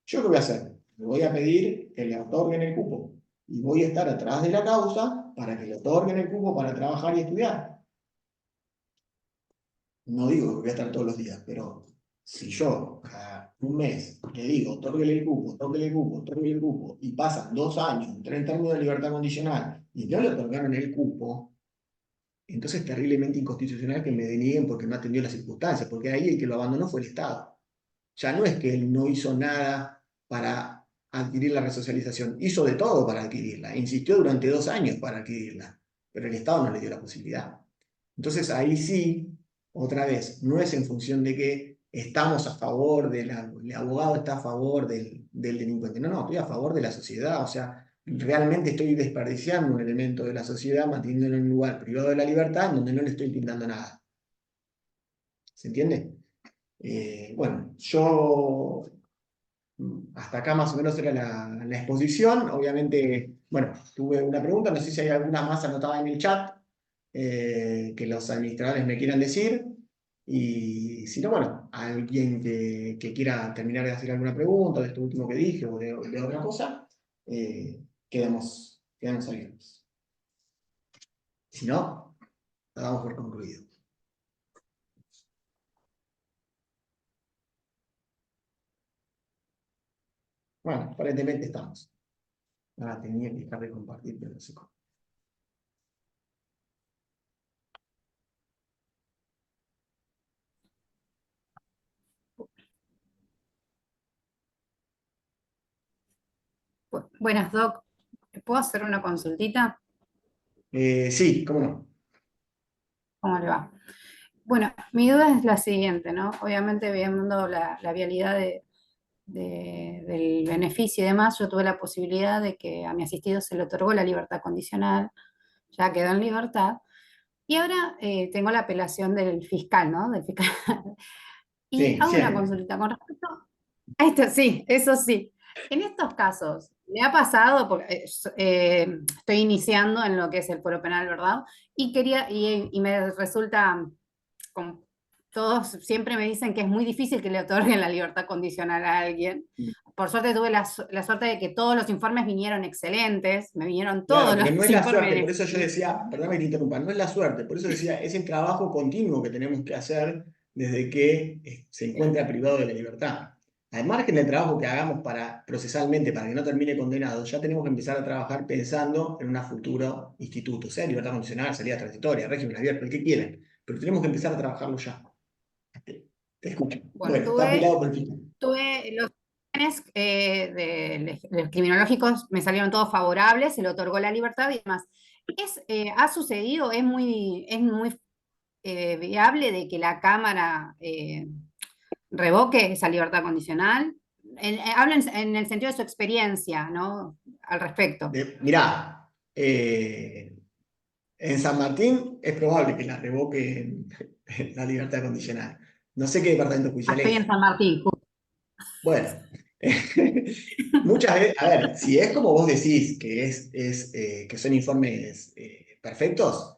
¿Yo qué voy a hacer? Le voy a pedir que le otorguen el cupo. Y voy a estar atrás de la causa para que le otorguen el cupo para trabajar y estudiar. No digo que voy a estar todos los días, pero si yo cada 1 mes le digo, otórguele el cupo, otórguele el cupo, otórguele el cupo, y pasan 2 años, entré en términos de libertad condicional, y no le otorgaron el cupo, entonces es terriblemente inconstitucional que me denieguen porque no atendió las circunstancias, porque ahí el que lo abandonó fue el Estado. Ya no es que él no hizo nada para adquirir la resocialización, hizo de todo para adquirirla, insistió durante 2 años para adquirirla, pero el Estado no le dio la posibilidad. Entonces ahí sí, otra vez, no es en función de que estamos a favor el abogado está a favor del delincuente. No, estoy a favor de la sociedad. O sea, realmente estoy desperdiciando un elemento de la sociedad, manteniéndolo en un lugar privado de la libertad donde no le estoy brindando nada. ¿Se entiende? Bueno, yo hasta acá más o menos era la exposición. Obviamente, bueno, tuve una pregunta, no sé si hay alguna más anotada en el chat que los administradores me quieran decir. Y si no, bueno, alguien que quiera terminar de hacer alguna pregunta de esto último que dije o de otra cosa, quedamos abiertos. Si no, la damos por concluido. Bueno, aparentemente estamos. Ahora tenía que dejar de compartir, pero no sé cómo.
Buenas, Doc. ¿Puedo hacer una consultita?
Sí, cómo no.
¿Cómo le va? Bueno, mi duda es la siguiente, ¿no? Obviamente, viendo la vialidad del beneficio y demás, yo tuve la posibilidad de que a mi asistido se le otorgó la libertad condicional, ya quedó en libertad, Y ahora tengo la apelación del fiscal, ¿no? Del fiscal. Y
Sí,
hago una
siempre.
consulta con respecto a esto, sí, eso sí. En estos casos, me ha pasado, porque estoy iniciando en lo que es el fuero penal, ¿verdad? Y me resulta, como todos siempre me dicen que es muy difícil que le otorguen la libertad condicional a alguien. Por suerte tuve la suerte de que todos los informes vinieron excelentes, me vinieron
Claro,
todos
porque no
los
es la suerte, por
informes
eso yo decía, perdóname que te interrumpa, no es la suerte, por eso decía, es el trabajo continuo que tenemos que hacer desde que se encuentra privado de la libertad. Al margen del trabajo que hagamos procesalmente para que no termine condenado, ya tenemos que empezar a trabajar pensando en un futuro instituto, sea libertad condicional, salida transitoria, régimen abierto, el que quieran, pero tenemos que empezar a trabajarlo ya. Te escucho.
Bueno,
Bueno, está apilado por el fiscal.
tuve los exámenes de los criminológicos, me salieron todos favorables, se le otorgó la libertad y demás. Ha sucedido, es muy viable de que la Cámara revoque esa libertad condicional. Hablo en el sentido de su experiencia, ¿no? Al respecto.
Mirá, en San Martín es probable que la revoquen la libertad condicional. No sé qué departamento
Ah,
judicial
estoy en
es.
San Martín.
Bueno, muchas veces, a ver, si es como vos decís, que son informes perfectos,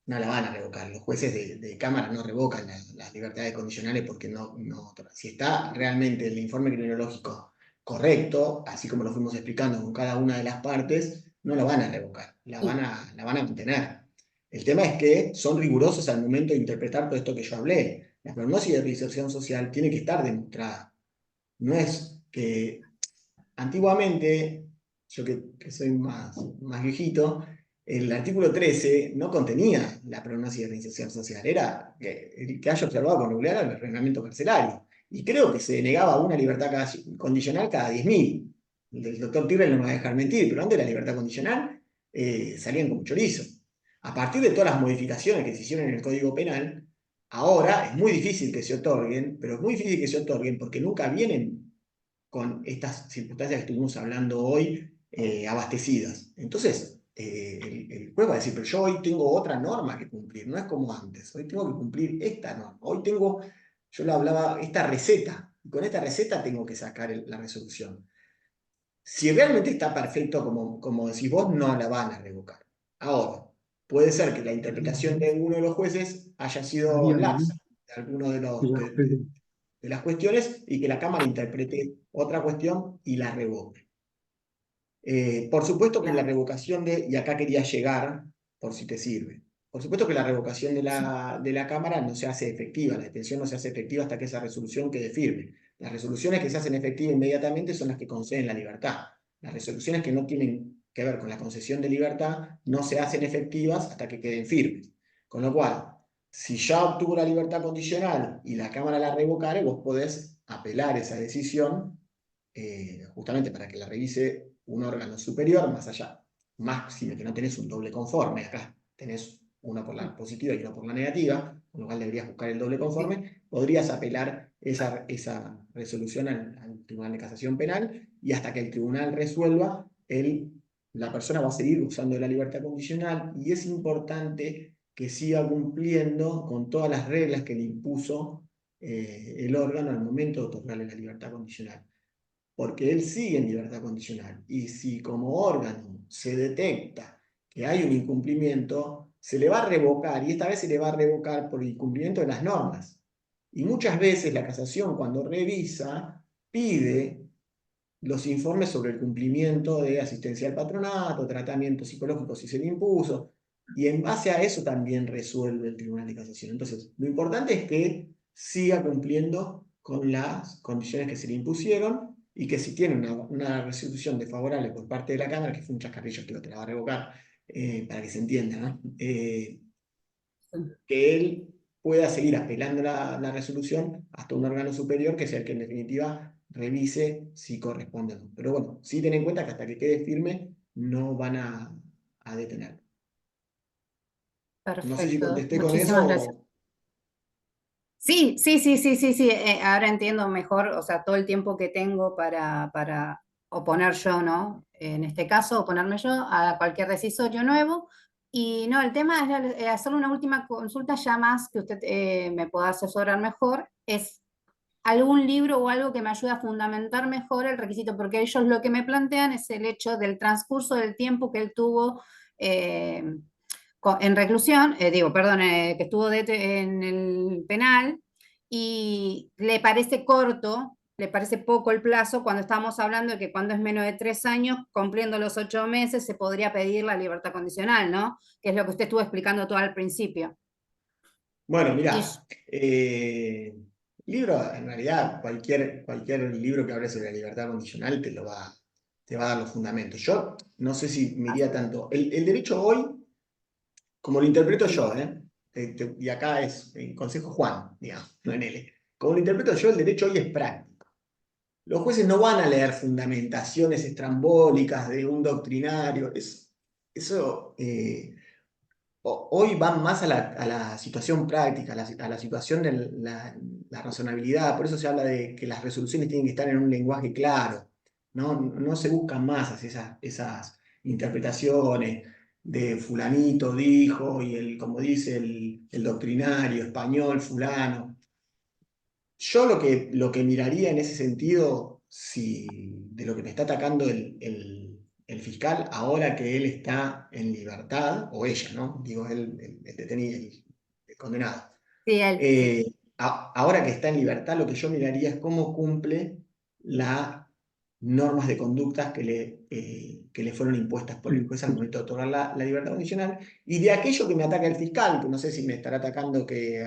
no la van a revocar. Los jueces de Cámara no revocan las libertades condicionales porque si está realmente el informe criminológico correcto, así como lo fuimos explicando con cada una de las partes, no la van a revocar, la van a mantener. El tema es que son rigurosos al momento de interpretar todo esto que yo hablé. La prognosis de reinserción social tiene que estar demostrada. No es que antiguamente, yo que soy más viejito, el artículo 13 no contenía la prognosis de reinserción social, era el que haya observado con regularidad el reglamento carcelario. Y creo que se denegaba una libertad condicional cada 10.000. El doctor Tyrrell no me va a dejar mentir, pero antes la libertad condicional salían como chorizo. A partir de todas las modificaciones que se hicieron en el Código Penal, ahora es muy difícil que se otorguen, pero es muy difícil que se otorguen porque nunca vienen con estas circunstancias que estuvimos hablando hoy abastecidas. Entonces, el juez va a decir, pero yo hoy tengo otra norma que cumplir, no es como antes, hoy tengo que cumplir esta norma, hoy tengo, yo lo hablaba, esta receta, y con esta receta tengo que sacar la resolución. Si realmente está perfecto, como decís vos, no la van a revocar. Ahora, puede ser que la interpretación de uno de los jueces haya sido laxa de alguno de las cuestiones y que la Cámara interprete otra cuestión y la revoque. Por supuesto que la
Claro.
revocación y acá quería llegar, por si te sirve, por supuesto que la revocación de la Cámara no se hace efectiva, la detención no se hace efectiva hasta que esa resolución quede firme. Las resoluciones que se hacen efectivas inmediatamente son las que conceden la libertad. Las resoluciones que no tienen que ver con la concesión de libertad no se hacen efectivas hasta que queden firmes. Con lo cual, si ya obtuvo la libertad condicional y la Cámara la revocare, vos podés apelar esa decisión justamente para que la revise un órgano superior, más allá, máximo que no tenés un doble conforme, acá tenés uno por la positiva y uno por la negativa, con lo cual deberías buscar el doble
Sí.
conforme, podrías apelar esa resolución al Tribunal de Casación Penal y hasta que el tribunal resuelva, la persona va a seguir usando de la libertad condicional y es importante que siga cumpliendo con todas las reglas que le impuso el órgano al momento de otorgarle la libertad condicional, porque él sigue en libertad condicional. Y si como órgano se detecta que hay un incumplimiento, se le va a revocar, y esta vez se le va a revocar por el incumplimiento de las normas. Y muchas veces la casación, cuando revisa, pide los informes sobre el cumplimiento de asistencia al patronato, tratamiento psicológico si se le impuso, y en base a eso también resuelve el Tribunal de Casación. Entonces, lo importante es que siga cumpliendo con las condiciones que se le impusieron y que si tiene una resolución desfavorable por parte de la Cámara, que fue un chascarrillo que te la va a revocar, para que se entienda, ¿no? Que él pueda seguir apelando la resolución hasta un órgano superior que sea el que en definitiva revise si corresponde o no. Pero bueno, sí ten en cuenta que hasta que quede firme no van a detener. No sé si
Perfecto.
contesté con eso
Muchísimas gracias. Sí, sí, sí, sí, sí, sí. Ahora entiendo mejor, o sea, todo el tiempo que tengo para oponer yo, ¿no? En este caso, oponerme yo a cualquier decisorio nuevo, Y no, el tema es hacerle una última consulta ya más que usted me pueda asesorar mejor, es algún libro o algo que me ayude a fundamentar mejor el requisito, porque ellos lo que me plantean es el hecho del transcurso del tiempo que él tuvo eh, en reclusión, perdón, que estuvo en el penal, y le parece corto, le parece poco el plazo cuando estamos hablando de que cuando es menos de 3 años, cumpliendo los 8 meses, se podría pedir la libertad condicional, ¿no? Que es lo que usted estuvo explicando todo al principio.
Bueno,
Y
mirá, libro, en realidad, cualquier libro que hable sobre la libertad condicional te va a dar los fundamentos. Yo no sé si me iría tanto. El derecho hoy, como lo interpreto
sí,
yo, y acá es el consejo Juan, digamos, no en L. Como lo interpreto yo, el derecho hoy es práctico. Los jueces no van a leer fundamentaciones estrambólicas de un doctrinario. Eso hoy van más a la situación práctica, a la situación de la razonabilidad. Por eso se habla de que las resoluciones tienen que estar en un lenguaje claro. No se buscan más esas interpretaciones de fulanito dijo y como dice el doctrinario español, fulano. Yo lo que miraría en ese sentido, si de lo que me está atacando el fiscal, ahora que él está en libertad, o ella, ¿no? Digo, el detenido, el condenado.
sí, sí.
Ahora que está en libertad, lo que yo miraría es cómo cumple las normas de conductas que le fueron impuestas por el juez al momento de otorgar la libertad condicional. Y de aquello que me ataca el fiscal, que no sé si me estará atacando que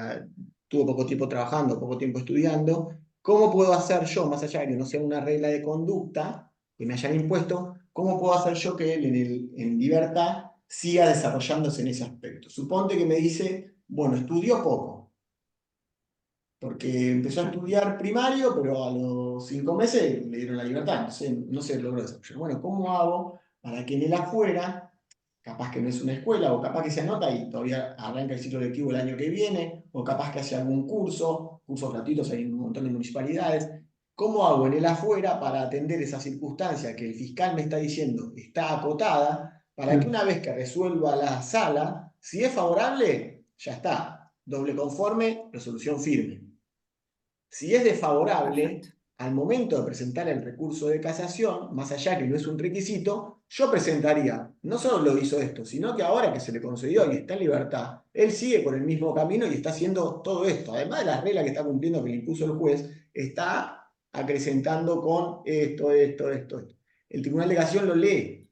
tuvo poco tiempo trabajando, poco tiempo estudiando, ¿cómo puedo hacer yo, más allá de que no sea una regla de conducta que me hayan impuesto, cómo puedo hacer yo que él en libertad siga desarrollándose en ese aspecto? Suponte que me dice, bueno, estudió poco, porque empezó a estudiar primario, pero a los 5 meses le dieron la libertad, entonces no se logró desarrollar. Bueno, ¿cómo hago para que en el afuera, capaz que no es una escuela, o capaz que se anota y todavía arranca el ciclo lectivo el año que viene, o capaz que hace algún cursos gratuitos, hay un montón de municipalidades? ¿Cómo hago en el afuera para atender esa circunstancia que el fiscal me está diciendo está acotada, para que una vez que resuelva la sala, si es favorable, ya está, doble conforme, resolución firme? Si es
Perfecto.
desfavorable, al momento de presentar el recurso de casación, más allá que no es un requisito, yo presentaría, no solo lo hizo esto, sino que ahora que se le concedió y está en libertad, él sigue por el mismo camino y está haciendo todo esto. Además de las reglas que está cumpliendo, que le impuso el juez, está acrecentando con esto. El tribunal de casación lo lee,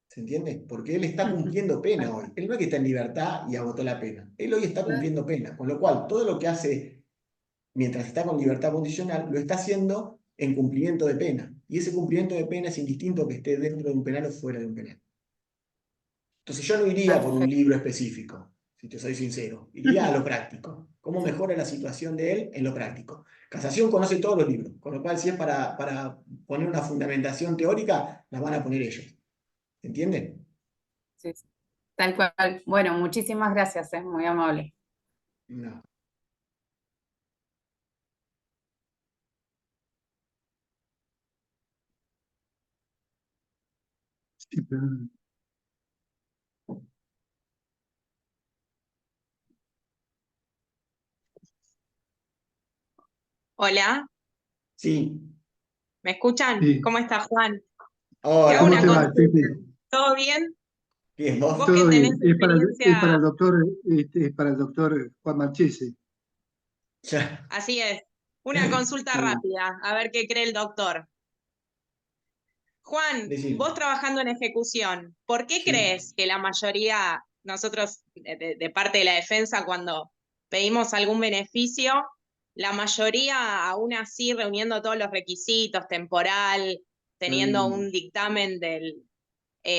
¿se entiende? Porque él está
Ujú.
cumpliendo pena hoy.
Perfecto.
Él no es que está en libertad y agotó la pena. Él hoy está cumpliendo pena, con lo cual todo lo que hace mientras está con libertad condicional, lo está haciendo en cumplimiento de pena. Y ese cumplimiento de pena es indistinto que esté dentro de un penal o fuera de un penal. Entonces yo no iría por un
Perfecto.
libro específico, si te soy sincero. Iría a lo práctico. ¿Cómo
Sí,
mejora la situación de él en lo práctico? Casación conoce todos los libros, con lo cual si es para poner una fundamentación teórica, la van a poner ellos. ¿Entienden?
sí, sí. Tal cual. Bueno, muchísimas gracias, es muy amable.
No.
Sí, pero
Hola,
Sí.
¿me escuchan?
sí.
¿Cómo está Juan? Te hago
Hola,
¿Cómo
una
te va,
Juan.
consulta.
Pepe?
¿Todo bien?
Bien, vos.
Vos que
Todo
tenés
bien. Es para
experiencia,
es para el doctor Juan Marchese.
Ya.
así es, una consulta rápida, a ver qué cree el doctor. Juan,
Decime.
vos trabajando en ejecución, ¿por qué
Sí.
crees que la mayoría, nosotros de parte de la defensa, cuando pedimos algún beneficio, la mayoría aún así reuniendo todos los requisitos, temporal, teniendo un dictamen del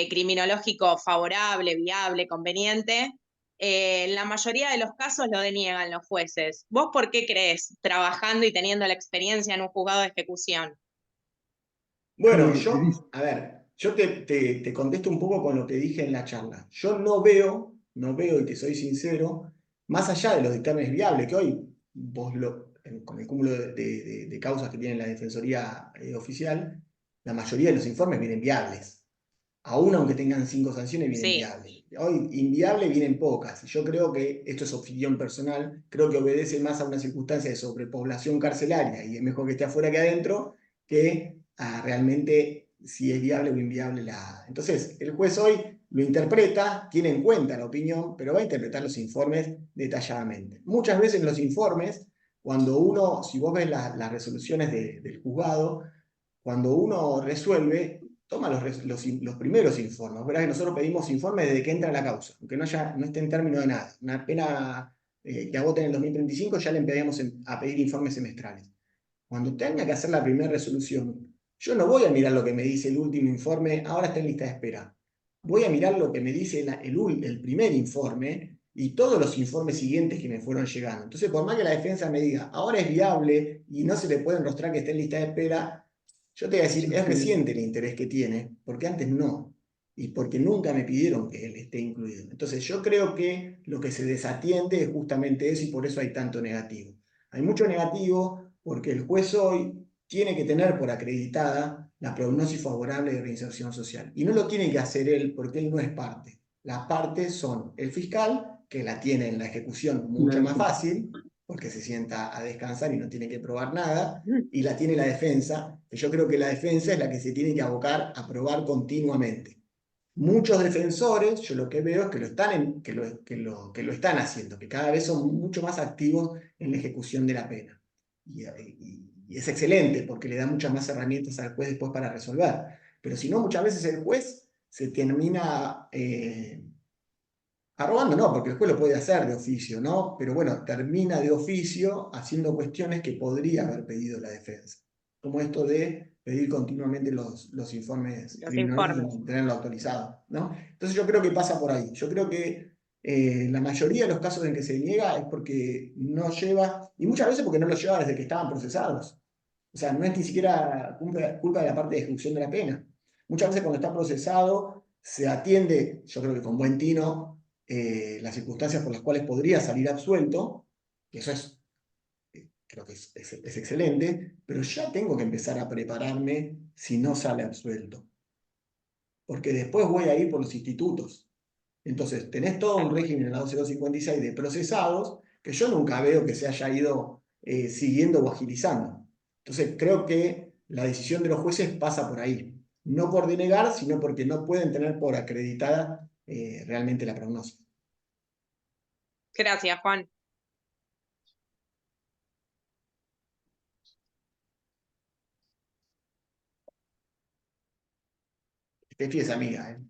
criminológico favorable, viable, conveniente, en la mayoría de los casos lo deniegan los jueces? ¿Vos por qué crees, trabajando y teniendo la experiencia en un juzgado de ejecución?
Bueno,
Te dice,
a ver, yo te contesto un poco con lo que dije en la charla. Yo no veo, y te soy sincero, más allá de los dictámenes viables, que hoy con el cúmulo de causas que tiene la Defensoría Oficial, la mayoría de los informes vienen viables. Aún aunque tengan 5 sanciones, viene
Sí.
inviable. Hoy, inviable vienen pocas. Y yo creo que, esto es opinión personal, creo que obedece más a una circunstancia de sobrepoblación carcelaria, y es mejor que esté afuera que adentro, que a realmente si es viable o inviable la... Entonces, el juez hoy lo interpreta, tiene en cuenta la opinión, pero va a interpretar los informes detalladamente. Muchas veces en los informes, cuando uno, si vos ves las resoluciones del juzgado, cuando uno resuelve, toma los primeros informes. Verá que nosotros pedimos informes desde que entra la causa, aunque no esté en término de nada. Una pena que agote en el 2035, ya le empezamos a pedir informes semestrales. Cuando tenga que hacer la primera resolución, yo no voy a mirar lo que me dice el último informe, ahora está en lista de espera. Voy a mirar lo que me dice el primer informe y todos los informes siguientes que me fueron llegando. Entonces, por más que la defensa me diga, ahora es viable y no se le puede enrostrar que esté en lista de espera, yo te voy a decir, es reciente el interés que tiene, porque antes no, y porque nunca me pidieron que él esté incluido. Entonces, yo creo que lo que se desatiende es justamente eso, y por eso hay tanto negativo. Hay mucho negativo porque el juez hoy tiene que tener por acreditada la prognosis favorable de reinserción social. Y no lo tiene que hacer él porque él no es parte. Las partes son el fiscal, que la tiene en la ejecución mucho más fácil, porque se sienta a descansar y no tiene que probar nada, y la tiene la defensa, que yo creo que la defensa es la que se tiene que abocar a probar continuamente. Muchos defensores, yo lo que veo es que lo están haciendo, que cada vez son mucho más activos en la ejecución de la pena. Y es excelente porque le da muchas más herramientas al juez después para resolver. Pero si no, muchas veces el juez se termina arrogando, no, porque el juez lo puede hacer de oficio, ¿no? Pero bueno, termina de oficio haciendo cuestiones que podría haber pedido la defensa. Como esto de pedir continuamente los informes
Los
criminológicos
informes.
y tenerlo actualizado, ¿no? Entonces yo creo que pasa por ahí. Yo creo que la mayoría de los casos en que se niega es porque no lleva, y muchas veces porque no lo lleva desde que estaban procesados. O sea, no es ni siquiera culpa de la parte de ejecución de la pena. Muchas veces cuando está procesado se atiende, yo creo que con buen tino, las circunstancias por las cuales podría salir absuelto, y eso creo que es excelente, pero ya tengo que empezar a prepararme si no sale absuelto. Porque después voy a ir por los institutos. Entonces, tenés todo un régimen en la 12256 de procesados que yo nunca veo que se haya ido siguiendo o agilizando. Entonces, creo que la decisión de los jueces pasa por ahí. No por denegar, sino porque no pueden tener por acreditada realmente la prognosis.
Gracias, Juan.
Tefi es amiga,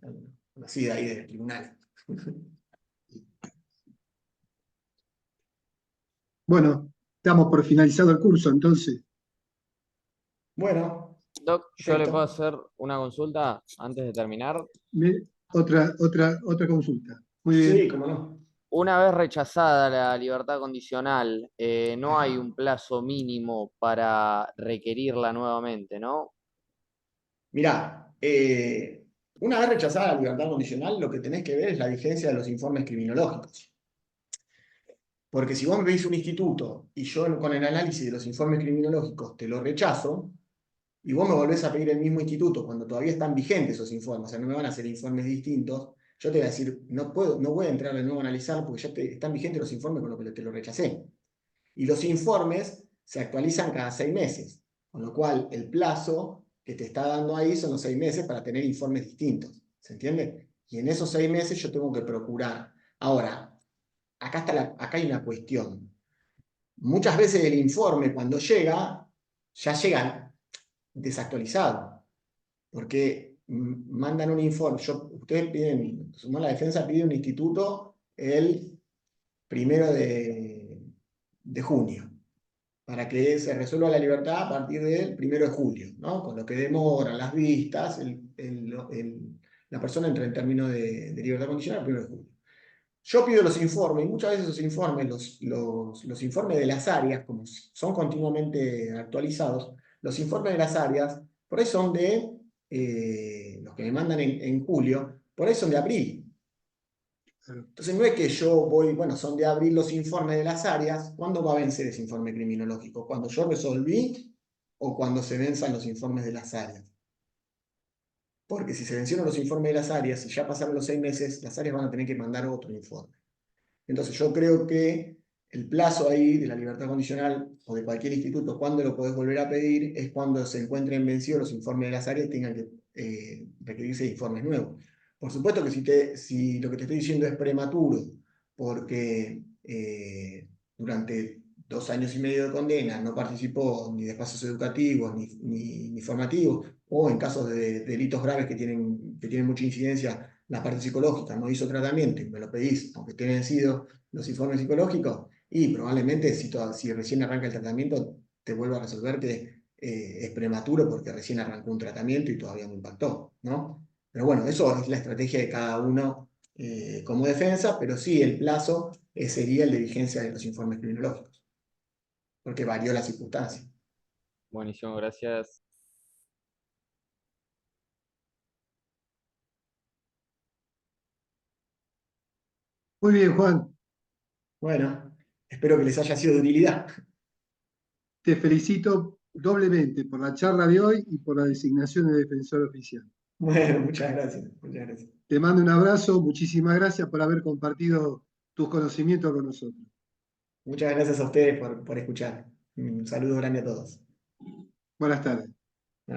conocida ahí del tribunal.
Bueno, estamos por finalizado el curso, entonces.
Bueno,
Doc, ¿yo le puedo
perfecto.
hacer una consulta antes de terminar?
Otra consulta. Muy
Sí,
bien.
cómo no.
Una vez rechazada la libertad condicional, no hay un plazo mínimo para requerirla nuevamente, ¿no?
Mirá, una vez rechazada la libertad condicional, lo que tenés que ver es la vigencia de los informes criminológicos. Porque si vos me pedís un instituto y yo con el análisis de los informes criminológicos te lo rechazo, y vos me volvés a pedir el mismo instituto cuando todavía están vigentes esos informes, o sea, no me van a hacer informes distintos, yo te voy a decir, no voy a entrar de nuevo a analizar porque ya están vigentes los informes con los que te lo rechacé. Y los informes se actualizan cada 6 meses, con lo cual el plazo que te está dando ahí son los 6 meses para tener informes distintos. ¿Se entiende? Y en esos 6 meses yo tengo que procurar. Ahora, acá hay una cuestión. Muchas veces el informe cuando llega, ya llega desactualizado, porque mandan un informe. Ustedes piden, la defensa pide un instituto el 1 de junio, para que se resuelva la libertad a partir del 1 de julio, ¿no? Con lo que demoran las vistas, la persona entra en términos de libertad condicional el 1 de julio. Yo pido los informes, y muchas veces esos informes, los informes de las áreas, como son continuamente actualizados, los informes de las áreas, por ahí son los que me mandan en julio, por ahí son de abril. Entonces no es que yo voy, bueno, son de abril los informes de las áreas. ¿Cuándo va a vencer ese informe criminológico? ¿Cuando yo resolví o cuando se venzan los informes de las áreas? Porque si se vencieron los informes de las áreas y ya pasaron los 6 meses, las áreas van a tener que mandar otro informe. Entonces yo creo que el plazo ahí de la libertad condicional o de cualquier instituto, cuando lo podés volver a pedir, es cuando se encuentren vencidos los informes de las áreas y tengan que requerirse informes nuevos. Por supuesto que si lo que te estoy diciendo es prematuro, porque durante 2 años y medio de condena no participó ni de espacios educativos ni formativos, o en casos de delitos graves que tienen mucha incidencia, la parte psicológica, no hizo tratamiento y me lo pedís, aunque estén vencidos los informes psicológicos, y probablemente si recién arranca el tratamiento, te vuelva a resolver que es prematuro porque recién arrancó un tratamiento y todavía no impactó, ¿no? Pero bueno, eso es la estrategia de cada uno como defensa, pero sí el plazo sería el de vigencia de los informes criminológicos, porque varió la circunstancia.
Buenísimo, gracias.
Muy bien, Juan.
Bueno, espero que les haya sido de utilidad.
Te felicito doblemente por la charla de hoy y por la designación de defensor oficial.
Bueno, muchas gracias. Muchas gracias.
Te mando un abrazo, muchísimas gracias por haber compartido tus conocimientos con nosotros.
Muchas gracias a ustedes por escuchar. Un saludo grande a todos.
Buenas tardes.